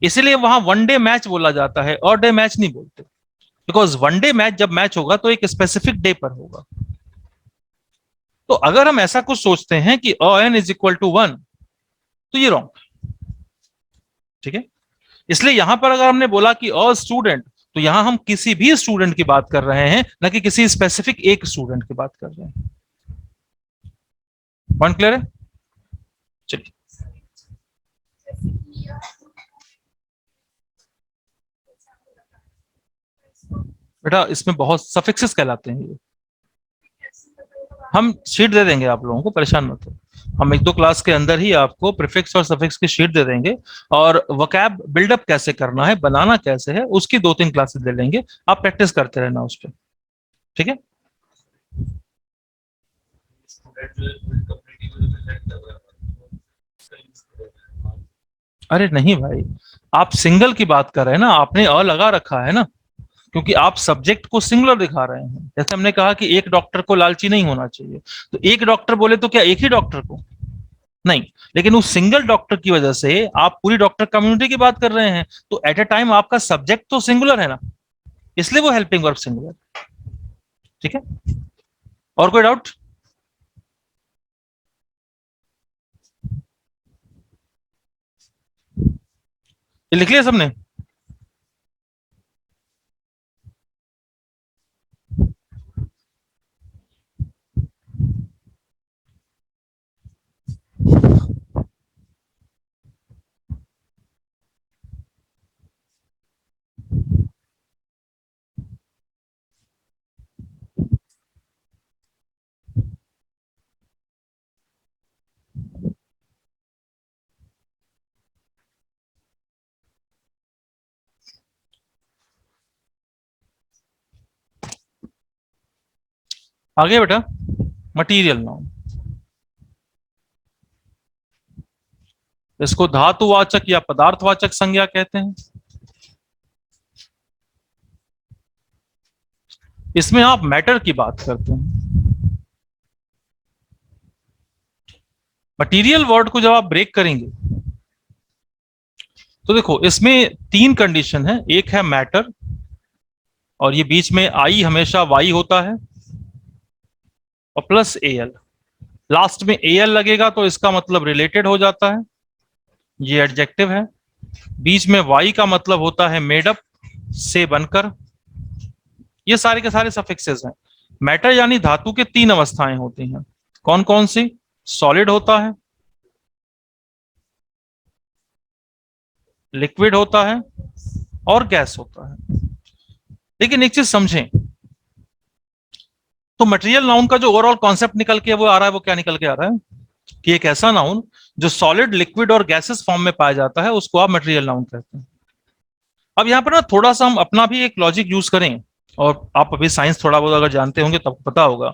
इसीलिए वहां वन डे मैच बोला जाता है और डे मैच नहीं बोलते, बिकॉज वन डे मैच जब मैच होगा तो एक स्पेसिफिक डे पर होगा। तो अगर हम ऐसा कुछ सोचते हैं कि अ एन इज इक्वल टू 1, तो ये रॉन्ग। ठीक है, इसलिए यहां पर अगर हमने बोला कि अ स्टूडेंट, तो यहां हम किसी भी स्टूडेंट की बात कर रहे हैं, ना कि किसी स्पेसिफिक एक स्टूडेंट की बात कर रहे हैं। पॉइंट क्लियर है? चलिए, बेटा इसमें बहुत सफिक्सेस कहलाते हैं ये। हम शीट दे देंगे आप लोगों को, परेशान मत हो। हम एक दो क्लास के अंदर ही आपको प्रीफिक्स और सफिक्स की शीट दे देंगे, और वोकैब बिल्डअप कैसे करना है, बनाना कैसे है, उसकी 2-3 क्लासेस दे लेंगे। आप प्रैक्टिस करते रहना उस पर। ठीक है। अरे नहीं भाई, आप सिंगल की बात कर रहे हैं ना, आपने अ लगा रखा है ना, क्योंकि आप सब्जेक्ट को सिंगुलर दिखा रहे हैं। जैसे हमने कहा कि एक डॉक्टर को लालची नहीं होना चाहिए, तो एक डॉक्टर बोले तो क्या एक ही डॉक्टर को? नहीं, लेकिन उस सिंगल डॉक्टर की वजह से आप पूरी डॉक्टर कम्युनिटी की बात कर रहे हैं, तो एट अ टाइम आपका सब्जेक्ट तो सिंगुलर है ना, इसलिए वो हेल्पिंग वर्ब सिंगुलर। ठीक है, और कोई डाउट? ये लिख लिया सबने? आगे बेटा, मटीरियल नाउन, इसको धातुवाचक या पदार्थवाचक संज्ञा कहते हैं। इसमें आप मैटर की बात करते हैं। मटीरियल वर्ड को जब आप ब्रेक करेंगे तो देखो, इसमें तीन कंडीशन है। एक है मैटर, और ये बीच में आई हमेशा वाई होता है, और प्लस एल। लास्ट में एल लगेगा तो इसका मतलब रिलेटेड हो जाता है, ये एडजेक्टिव है। बीच में वाई का मतलब होता है मेड अप, से बनकर। ये सारे के सारे सफिक्सेस हैं। मैटर यानी धातु के तीन अवस्थाएं होती हैं। कौन कौन सी? सॉलिड होता है, लिक्विड होता है, और गैस होता है। लेकिन एक चीज समझें, तो मटेरियल नाउन का जो ओवरऑल कॉन्सेप्ट निकल के वो आ रहा है, वो क्या निकल के आ रहा है कि एक ऐसा नाउन जो सॉलिड, लिक्विड और गैसेस फॉर्म में पाया जाता है, उसको आप मटेरियल नाउन कहते हैं। अब यहां पर ना थोड़ा सा हम अपना भी एक लॉजिक यूज करें, और आप अभी साइंस थोड़ा बहुत अगर जानते होंगे तब पता होगा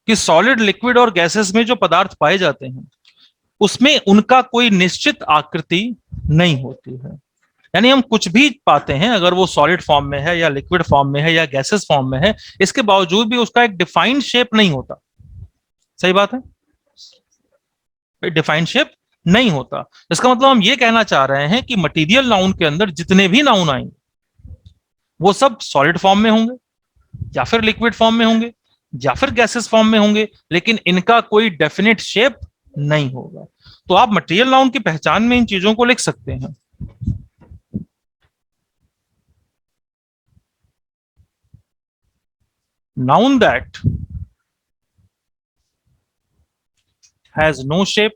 कि सॉलिड, लिक्विड और गैसेस में जो पदार्थ पाए जाते हैं उसमें उनका कोई निश्चित आकृति नहीं होती है। यानी हम कुछ भी पाते हैं, अगर वो सॉलिड फॉर्म में है या लिक्विड फॉर्म में है या गैसेस फॉर्म में है, इसके बावजूद भी उसका एक डिफाइंड शेप नहीं होता। सही बात है, डिफाइंड शेप नहीं होता। इसका मतलब हम ये कहना चाह रहे हैं कि मटेरियल नाउन के अंदर जितने भी नाउन आएंगे वो सब सॉलिड फॉर्म में होंगे, या फिर लिक्विड फॉर्म में होंगे, या फिर गैसेस फॉर्म में होंगे, लेकिन इनका कोई डेफिनेट शेप नहीं होगा। तो आप मटेरियल नाउन की पहचान में इन चीजों को लिख सकते हैं। Noun that has no shape,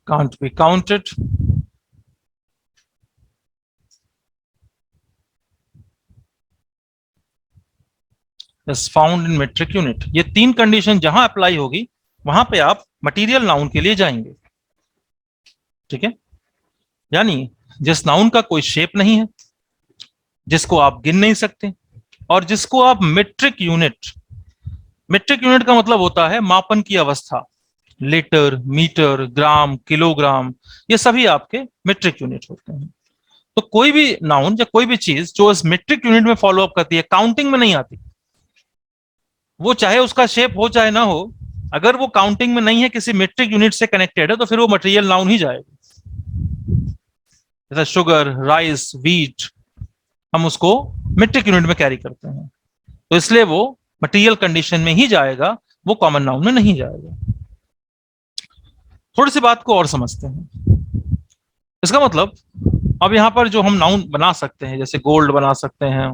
can't be counted, is found in metric unit। ये तीन कंडीशन जहां अप्लाई होगी वहां पे आप मटेरियल नाउन के लिए जाएंगे। ठीक है, यानी जिस नाउन का कोई शेप नहीं है, जिसको आप गिन नहीं सकते, और जिसको आप मेट्रिक यूनिट, मेट्रिक यूनिट का मतलब होता है मापन की अवस्था, लीटर, मीटर, ग्राम, किलोग्राम, ये सभी आपके मेट्रिक यूनिट होते हैं। तो कोई भी नाउन या कोई भी चीज जो इस मेट्रिक यूनिट में फॉलो अप करती है, काउंटिंग में नहीं आती, वो चाहे उसका शेप हो चाहे ना हो, अगर वो काउंटिंग में नहीं है, किसी मेट्रिक यूनिट से कनेक्टेड है, तो फिर वो मटेरियल नाउन ही जाएगा। जैसे शुगर, राइस, व्हीट, हम उसको मेट्रिक यूनिट में कैरी करते हैं, तो इसलिए वो मटेरियल कंडीशन में ही जाएगा, वो कॉमन नाउन में नहीं जाएगा। थोड़ी सी बात को और समझते हैं। इसका मतलब अब यहां पर जो हम नाउन बना सकते हैं, जैसे गोल्ड बना सकते हैं,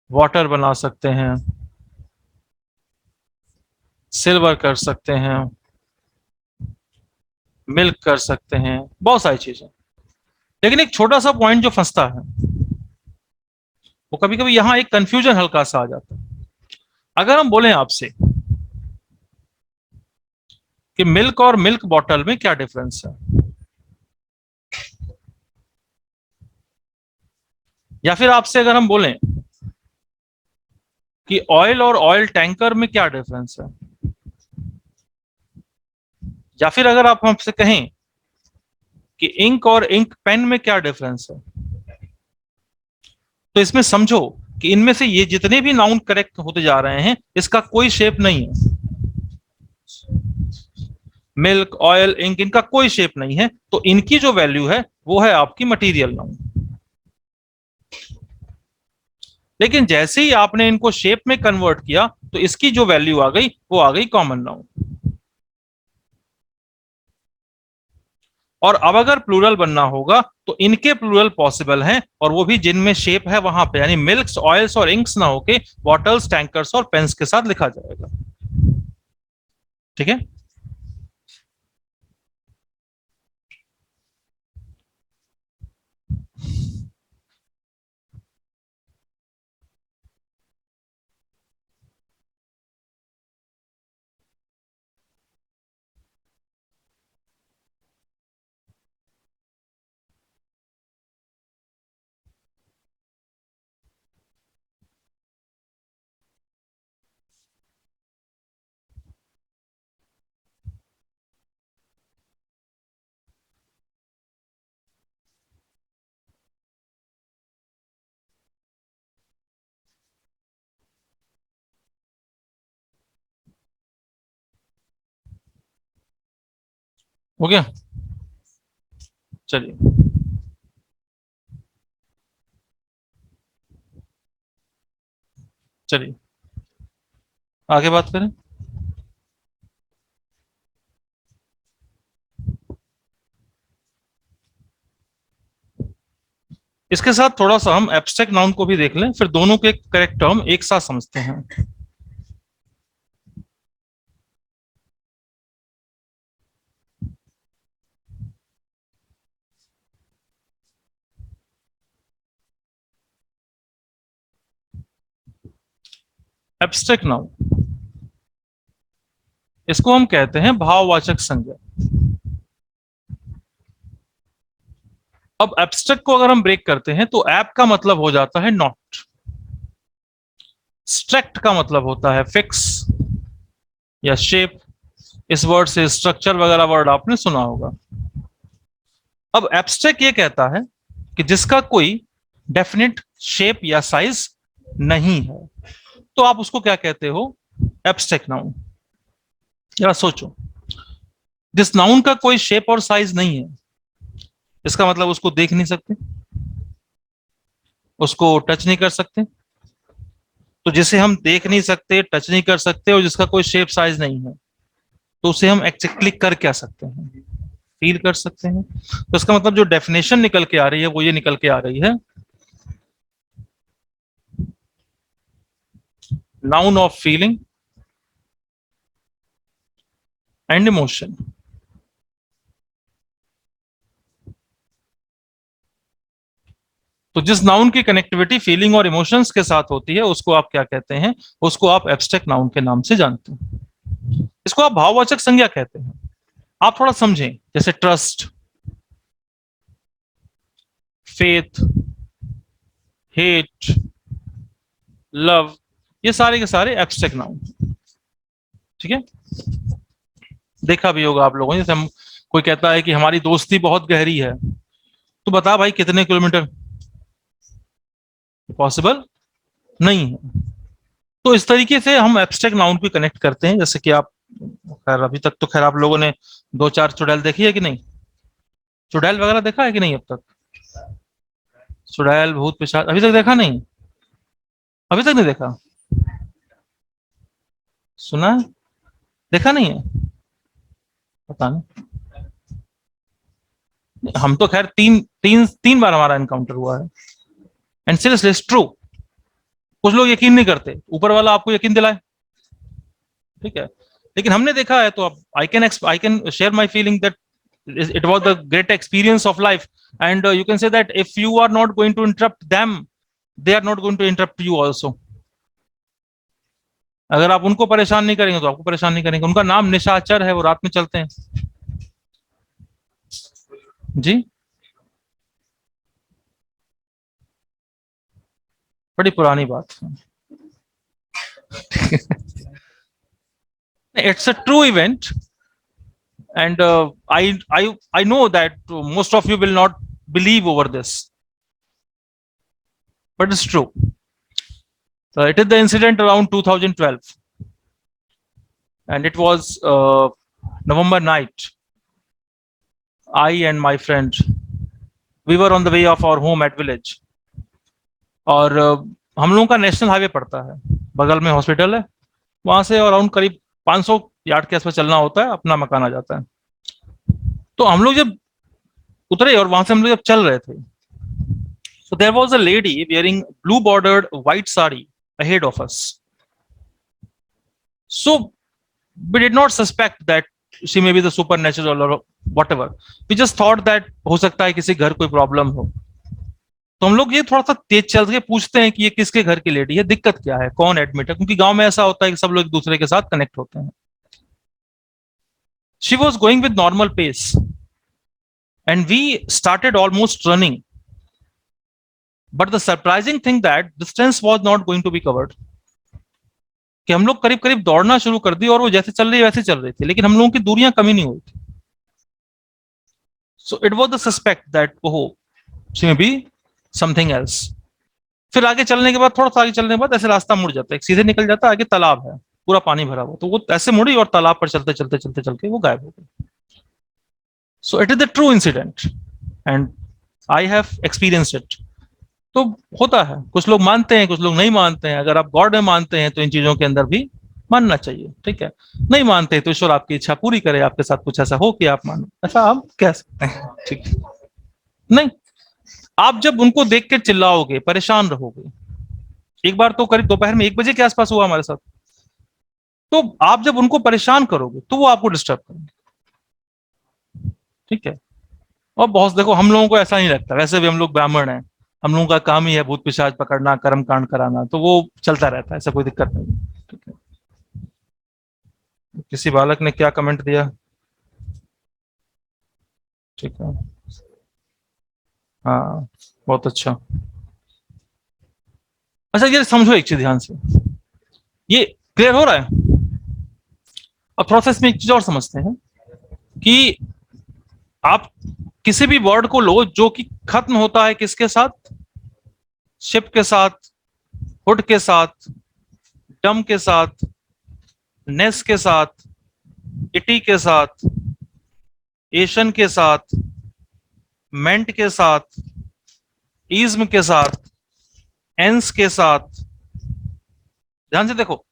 वाटर बना सकते हैं, सिल्वर कर सकते हैं, मिल्क कर सकते हैं, बहुत सारी चीजें। लेकिन एक छोटा सा पॉइंट जो फंसता है, वो कभी कभी यहां एक कंफ्यूजन हल्का सा आ जाता है। अगर हम बोलें आपसे कि मिल्क और मिल्क बॉटल में क्या डिफरेंस है, या फिर आपसे अगर हम बोलें कि ऑयल और ऑयल टैंकर में क्या डिफरेंस है, या फिर अगर आप हमसे कहें कि इंक और इंक पेन में क्या डिफरेंस है, तो इसमें समझो कि इनमें से ये जितने भी नाउन करेक्ट होते जा रहे हैं, इसका कोई शेप नहीं है। मिल्क, ऑयल, इंक, इनका कोई शेप नहीं है, तो इनकी जो वैल्यू है वो है आपकी मटेरियल नाउन। लेकिन जैसे ही आपने इनको शेप में कन्वर्ट किया, तो इसकी जो वैल्यू आ गई वो आ गई कॉमन नाउन। और अब अगर प्लूरल बनना होगा तो इनके प्लूरल पॉसिबल हैं, और वो भी जिनमें शेप है वहां पे, यानी मिल्क्स, ऑयल्स और इंक्स ना होके बॉटल्स, टैंकर्स और पेन्स के साथ लिखा जाएगा। ठीक है। हो गया। चलिए चलिए आगे बात करें। इसके साथ थोड़ा सा हम एब्स्ट्रैक्ट नाउन को भी देख लें, फिर दोनों के करेक्ट टर्म एक साथ समझते हैं। एब्स्ट्रैक्ट नाउन, इसको हम कहते हैं भाववाचक संज्ञा। अब एब्स्ट्रैक्ट को अगर हम ब्रेक करते हैं तो एब का मतलब हो जाता है नॉट, स्ट्रैक्ट का मतलब होता है फिक्स या शेप। इस वर्ड से स्ट्रक्चर वगैरह वर्ड आपने सुना होगा। अब एब्स्ट्रैक्ट ये कहता है कि जिसका कोई डेफिनेट शेप या साइज नहीं है, तो आप उसको क्या कहते हो? Abstract noun. जरा सोचो, जिस नाउन का कोई शेप और साइज नहीं है, इसका मतलब उसको देख नहीं सकते, उसको टच नहीं कर सकते। तो जिसे हम देख नहीं सकते, टच नहीं कर सकते और जिसका कोई शेप साइज नहीं है, तो उसे हम एक्चुअली कर क्या सकते हैं? फील कर सकते हैं। तो इसका मतलब जो डेफिनेशन निकल के आ रही है वो ये निकल के आ रही है, noun of feeling and emotion. तो जिस नाउन की कनेक्टिविटी फीलिंग और इमोशंस के साथ होती है उसको आप क्या कहते हैं? उसको आप एब्स्ट्रैक्ट नाउन के नाम से जानते हैं। इसको आप भाववाचक संज्ञा कहते हैं। आप थोड़ा समझें, जैसे ट्रस्ट, फेथ, हेट, लव, ये सारे के सारे एब्स्ट्रैक्ट नाउन। ठीक है। देखा भी होगा आप लोगों ने, जैसे हम कोई कहता है कि हमारी दोस्ती बहुत गहरी है, तो बता भाई कितने किलोमीटर? पॉसिबल नहीं है। तो इस तरीके से हम एब्स्ट्रैक्ट नाउन को कनेक्ट करते हैं। जैसे कि आप, खैर अभी तक तो खैर आप लोगों ने दो चार चुड़ैल देखी है कि नहीं? चुड़ैल वगैरह देखा है कि नहीं अब तक? चुड़ैल, भूत, पिशाच अभी तक देखा नहीं? अभी तक नहीं देखा? सुना है? देखा नहीं है? पता नहीं। हम तो खैर तीन तीन तीन बार हमारा एनकाउंटर हुआ है, एंड सीरियसली इट्स ट्रू। कुछ लोग यकीन नहीं करते, ऊपर वाला आपको यकीन दिलाए, ठीक है, लेकिन हमने देखा है। तो अब I can share my feeling that it was the great experience of life, and you can say that if you are not going to interrupt them, they are not going to interrupt you also. अगर आप उनको परेशान नहीं करेंगे तो आपको परेशान नहीं करेंगे। उनका नाम निशाचर है, वो रात में चलते हैं जी। बड़ी पुरानी बात है। It's a true event And I know that most of you will not believe over this, but it's true. It is the incident around 2012, and it was November night. I and my friend, we were on the way of our home at village, और हम लोगों का नेशनल हाईवे पड़ता है, बगल में हॉस्पिटल है, वहां से अराउंड करीब 500 यार्ड के आसपास चलना होता है, अपना मकान आ जाता है। तो हम लोग जब उतरे और वहां से हम लोग जब चल रहे थे, so there was a lady wearing blue bordered white sari ahead of us. So we did not suspect that she may be the supernatural or whatever. We just thought that हो सकता है किसी घर कोई प्रॉब्लम हो। तो हम लोग ये थोड़ा सा तेज चल के पूछते हैं कि ये किसके घर की लेडी है, दिक्कत क्या है, कौन एडमिट है, क्योंकि गांव में ऐसा होता है कि सब लोग एक दूसरे के साथ कनेक्ट होते हैं। She was going with normal pace and we started almost running, but the surprising thing that distance was not going to be covered, कि हम लोग करीब करीब दौड़ना शुरू कर दी और वो जैसे चल रही वैसे चल रही थी, लेकिन हम लोगों की दूरियां कमी नहीं हुई थी। So it was the suspect that oh she may be something else. फिर आगे चलने के बाद, थोड़ा सा आगे चलने के बाद ऐसे रास्ता मुड़ जाता है, सीधे निकल जाता है, आगे तालाब है, पूरा पानी भरा हुआ, तो वो ऐसे मुड़ी और तालाब पर चलते चलते चलते चल के वो गायब हो गई। So it is the true incident and I have experienced it. तो होता है, कुछ लोग मानते हैं, कुछ लोग नहीं मानते हैं। अगर आप गॉड में मानते हैं तो इन चीजों के अंदर भी मानना चाहिए, ठीक है। नहीं मानते तो ईश्वर आपकी इच्छा पूरी करे, आपके साथ कुछ ऐसा हो कि आप मानो, ऐसा आप कह सकते हैं, ठीक है। नहीं, आप जब उनको देख के चिल्लाओगे, परेशान रहोगे। एक बार तो करीब दोपहर में 1 बजे के आसपास हुआ हमारे साथ। तो आप जब उनको परेशान करोगे तो वो आपको डिस्टर्ब करेंगे, ठीक है। और बहुत देखो, हम लोगों को ऐसा नहीं लगता, वैसे भी हम लोग ब्राह्मण हैं, हम लोगों का काम ही है भूत पिशाच पकड़ना, कर्म कांड कराना, तो वो चलता रहता है, ऐसा कोई दिक्कत नहीं, ठीक है। किसी बालक ने क्या कमेंट दिया, ठीक है, हाँ बहुत अच्छा। अच्छा ये समझो एक चीज ध्यान से, ये क्लियर हो रहा है। अब थोड़ा सा इसमें एक चीज और समझते हैं कि आप किसी भी वर्ड को लो जो कि खत्म होता है किसके साथ, शिप के साथ, हुड के साथ, डम के साथ, नेस के साथ, इटी के साथ, एशन के साथ, मेंट के साथ, इज्म के साथ, एंस के साथ। ध्यान से देखो,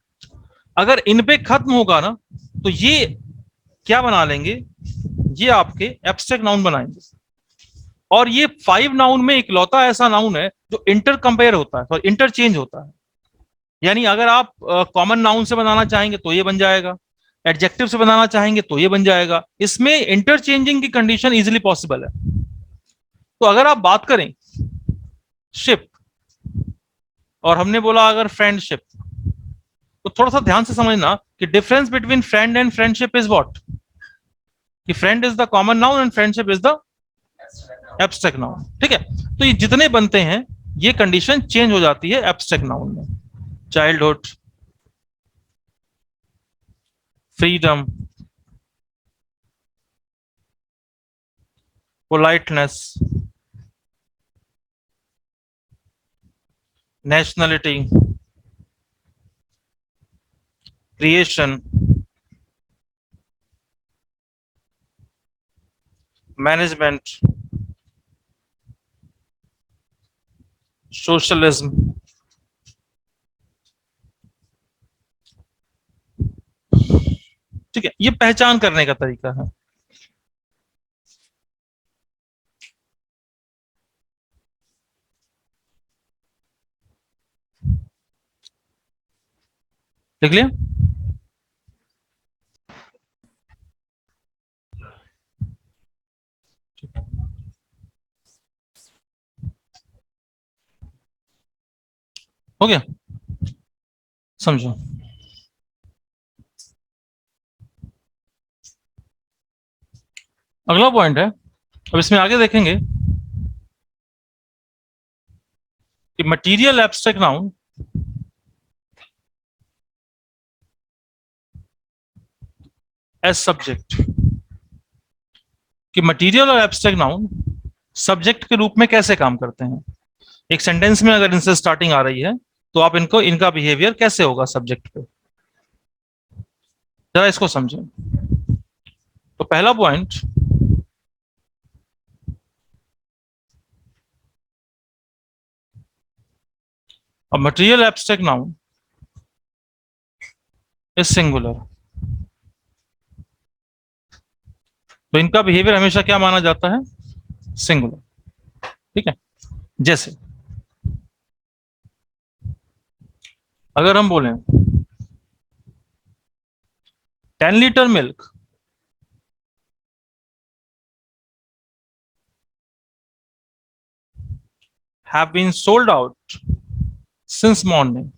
अगर इन पे खत्म होगा ना तो ये क्या बना लेंगे, ये आपके एब्स्ट्रैक्ट नाउन बनाएंगे। और ये 5 नाउन में इकलौता ऐसा नाउन है जो इंटर कंपेयर होता है, इंटरचेंज होता है। यानी अगर आप कॉमन नाउन से बनाना चाहेंगे तो ये बन जाएगा, एडजेक्टिव से बनाना चाहेंगे तो ये बन जाएगा। इसमें इंटरचेंजिंग की कंडीशन इजीली पॉसिबल है। तो अगर आप बात करें शिप और हमने बोला अगर फ्रेंडशिप, तो थोड़ा सा ध्यान से समझना कि difference between friend and friendship is what, कि friend is the common noun and friendship is the abstract noun, ठीक है। तो ये जितने बनते हैं ये कंडीशन चेंज हो जाती है एब्स्ट्रैक्ट नाउन में। Childhood, freedom, politeness, nationality, creation, management, socialism, ठीक है। ये पहचान करने का तरीका है। लिख लिया? हो गया, समझो। अगला पॉइंट है, अब इसमें आगे देखेंगे कि material abstract noun as subject. कि मटेरियल और एब्स्ट्रैक्ट नाउन सब्जेक्ट के रूप में कैसे काम करते हैं। एक सेंटेंस में अगर इनसे स्टार्टिंग आ रही है तो आप इनका बिहेवियर कैसे होगा सब्जेक्ट पे, जरा इसको समझें। तो पहला point, a material abstract noun is singular। तो इनका बिहेवियर हमेशा क्या माना जाता है, सिंगुलर। ठीक है, जैसे अगर हम बोलें 10 litre milk have been sold out since morning।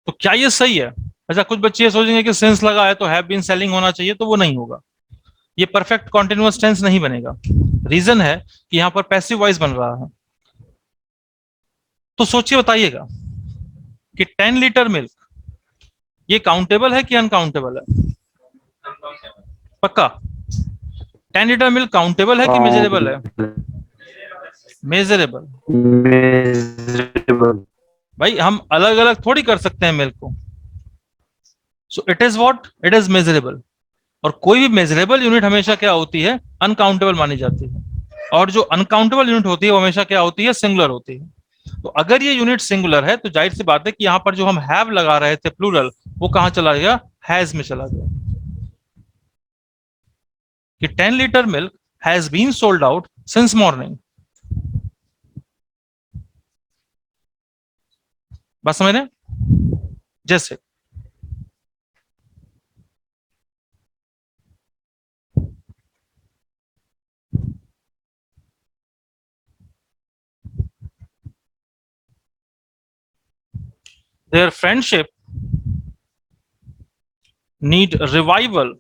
तो क्या ये सही है? अच्छा, कुछ बच्चे सोचेंगे कि सिंस लगा है तो हैव बीन सेलिंग होना चाहिए, तो वो नहीं होगा, ये परफेक्ट कॉन्टिन्यूअस टेंस नहीं बनेगा। रीजन है कि यहां पर पैसिव वॉइस बन रहा है। तो सोचिए, बताइएगा कि 10 लीटर मिल्क ये काउंटेबल है कि अनकाउंटेबल है? पक्का 10 लीटर मिल्क काउंटेबल है कि मेजरेबल है? मेजरेबल। मेजरेबल। भाई हम अलग अलग थोड़ी कर सकते हैं मिल्क को। So it is what, it is measurable. और कोई भी मेजरेबल यूनिट हमेशा क्या होती है, अनकाउंटेबल मानी जाती है। और जो अनकाउंटेबल यूनिट होती है वो हमेशा क्या होती है, सिंगुलर होती है। तो अगर ये यूनिट सिंगुलर है तो जाहिर सी बात है कि यहां पर जो हम हैव लगा रहे थे प्लूरल, वो कहां चला गया, हैज में चला गया। कि 10 litre milk has been sold out since morning. बस समझ रहे? जैसे their friendship need revival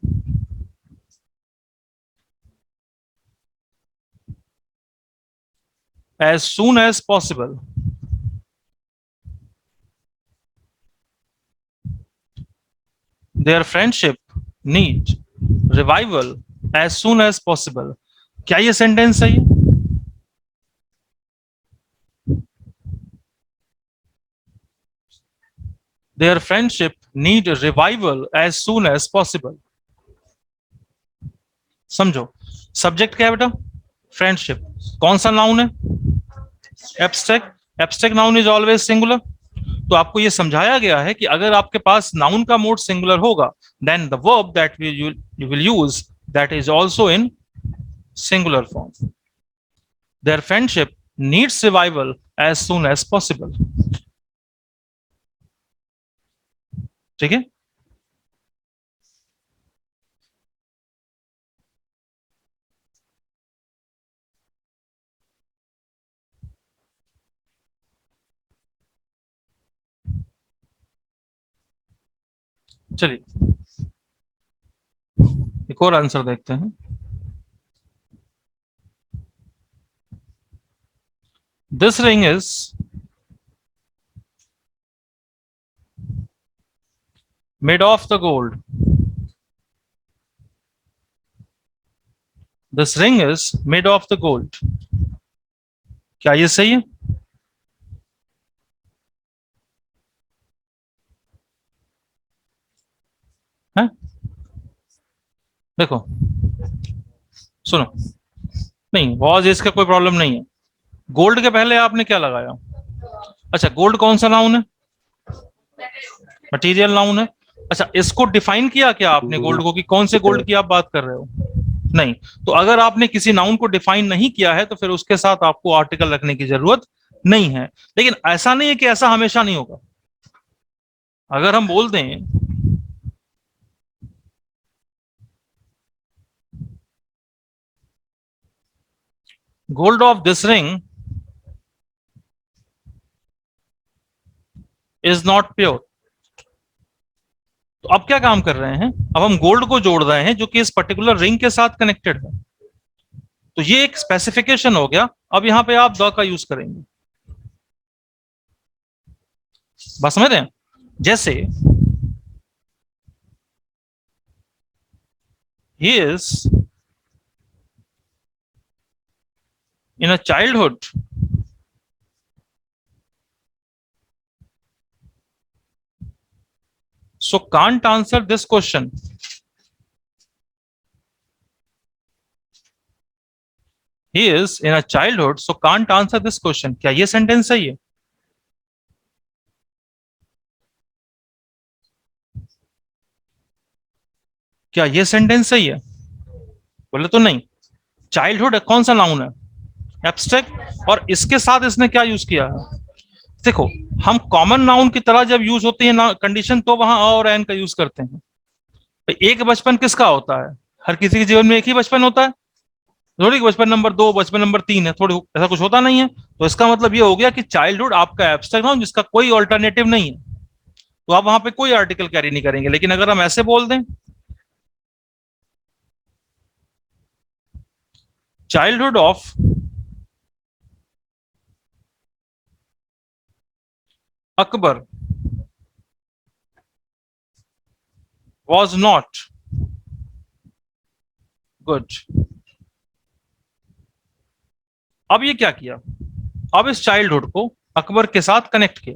as soon as possible। Their friendship need revival as soon as possible। क्या ये सेंटेंस सही है? Their friendship need revival as soon as possible। समझो, सब्जेक्ट क्या है बेटा, फ्रेंडशिप। कौन सा नाउन है, abstract. Abstract noun is always singular. तो आपको ये समझाया गया है कि अगर आपके पास नाउन का मोड सिंगुलर होगा, then the verb that you will use that is also in singular form। Their friendship needs revival as soon as possible। ठीक है, चलिए एक और आंसर देखते हैं। This ring is made of the gold। This ring is made of the gold। क्या ये सही है? है? देखो सुनो, नहीं वॉज इसका कोई प्रॉब्लम नहीं है। गोल्ड के पहले आपने क्या लगाया? अच्छा, गोल्ड कौन सा नाउन है, मटेरियल नाउन है। अच्छा, इसको डिफाइन किया क्या आपने गोल्ड को, कि कौन से गोल्ड की आप बात कर रहे हो? नहीं। तो अगर आपने किसी नाउन को डिफाइन नहीं किया है तो फिर उसके साथ आपको आर्टिकल रखने की जरूरत नहीं है। लेकिन ऐसा नहीं है कि ऐसा हमेशा नहीं होगा। अगर हम बोल दें gold of this ring is not pure, तो अब क्या काम कर रहे हैं, अब हम गोल्ड को जोड़ रहे हैं जो कि इस पर्टिकुलर रिंग के साथ कनेक्टेड है। तो ये एक स्पेसिफिकेशन हो गया। अब यहां पे आप द का यूज करेंगे। बात समझ रहे हैं? जैसे he is in a childhood so can't answer this question. He is in a childhood so can't answer this question. क्या ये सेंटेंस सही है? क्या ये सेंटेंस सही है? बोले तो नहीं। चाइल्डहुड कौन सा नाउन है? एब्स्ट्रैक्ट। और इसके साथ इसने क्या यूज किया है? देखो, हम कॉमन नाउन की तरह जब यूज होती है ना कंडीशन, तो वहां अ और एन का यूज करते हैं। एक बचपन किसका होता है? हर किसी के जीवन में एक ही बचपन होता है, थोड़ी बचपन नंबर 2, बचपन नंबर 3 है, थोड़ी ऐसा कुछ होता नहीं है। तो इसका मतलब ये हो गया कि चाइल्डहुड आपका एब्स्ट्रैक्ट नाउन जिसका कोई ऑल्टरनेटिव नहीं है, तो आप वहां पे कोई आर्टिकल कैरी नहीं करेंगे। लेकिन अगर हम ऐसे बोल दें, childhood of Akbar was not good। अब ये क्या किया? अब इस चाइल्डहुड को अकबर के साथ कनेक्ट किया,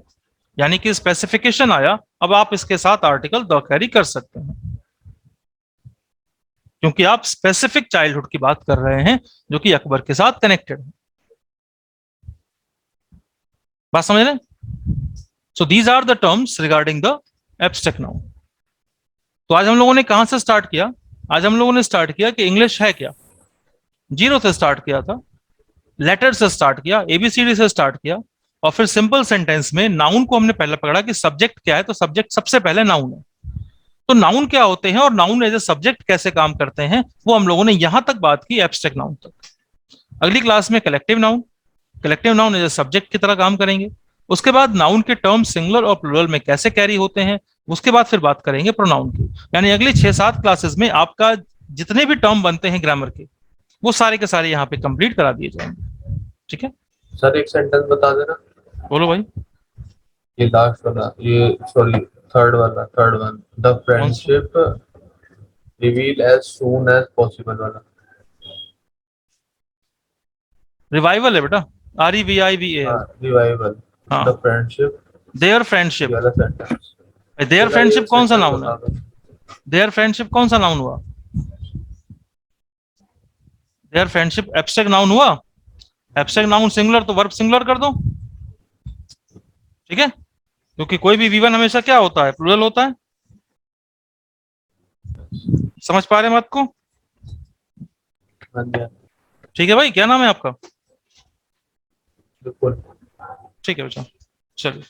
यानी कि स्पेसिफिकेशन आया। अब आप इसके साथ आर्टिकल द कैरी कर सकते हैं, क्योंकि आप स्पेसिफिक चाइल्डहुड की बात कर रहे हैं जो कि अकबर के साथ कनेक्टेड है। बात समझ रहे? So these are the terms regarding the abstract noun. तो आज हम लोगों ने कहां से स्टार्ट किया? आज हम लोगों ने स्टार्ट किया कि इंग्लिश है क्या। जीरो से स्टार्ट किया था, लेटर से स्टार्ट किया, एबीसीडी से स्टार्ट किया, और फिर सिंपल सेंटेंस में नाउन को हमने पहले पकड़ा कि सब्जेक्ट क्या है। तो सब्जेक्ट सबसे पहले नाउन है। तो नाउन क्या होते हैं और नाउन एज ए सब्जेक्ट कैसे काम करते हैं, वो हम लोगों ने यहां तक बात की, एब्स्ट्रैक्ट नाउन तक। अगली क्लास में collective noun as a subject की तरह काम करेंगे। उसके बाद नाउन के टर्म सिंगुलर और प्लूरल में कैसे कैरी होते हैं, उसके बाद फिर बात करेंगे प्रोनाउन की। यानी अगली 6-7 क्लासेस में आपका जितने भी टर्म बनते हैं ग्रामर के, वो सारे के सारे यहाँ पे कंप्लीट करा दिए जाएंगे। ठीक है सर, एक सेंटेंस बता देना। बोलो भाई। ये लास्ट वाला, ये sorry, third one, the friendship reveal as soon as possible वाला। रिवाइवल है बेटा, REVIVAL। रिवाइवल, हाँ, द फ्रेंडशिप, देयर फ्रेंडशिप। वाला सेंटेंस। देयर फ्रेंडशिप कौन सा नाउन है? देयर फ्रेंडशिप कौन सा नाउन हुआ? देयर फ्रेंडशिप एब्स्ट्रैक्ट नाउन हुआ। एब्स्ट्रैक्ट नाउन सिंगुलर तो वर्ब सिंगुलर कर दो। ठीक है, क्योंकि कोई भी V1 हमेशा क्या होता है? प्लूरल होता है। समझ पा रहे हैं बात को? हाँ जी, ठीक है भाई, क्या नाम है आपका? बिल्कुल। ठीक है बच्चा, चलिए।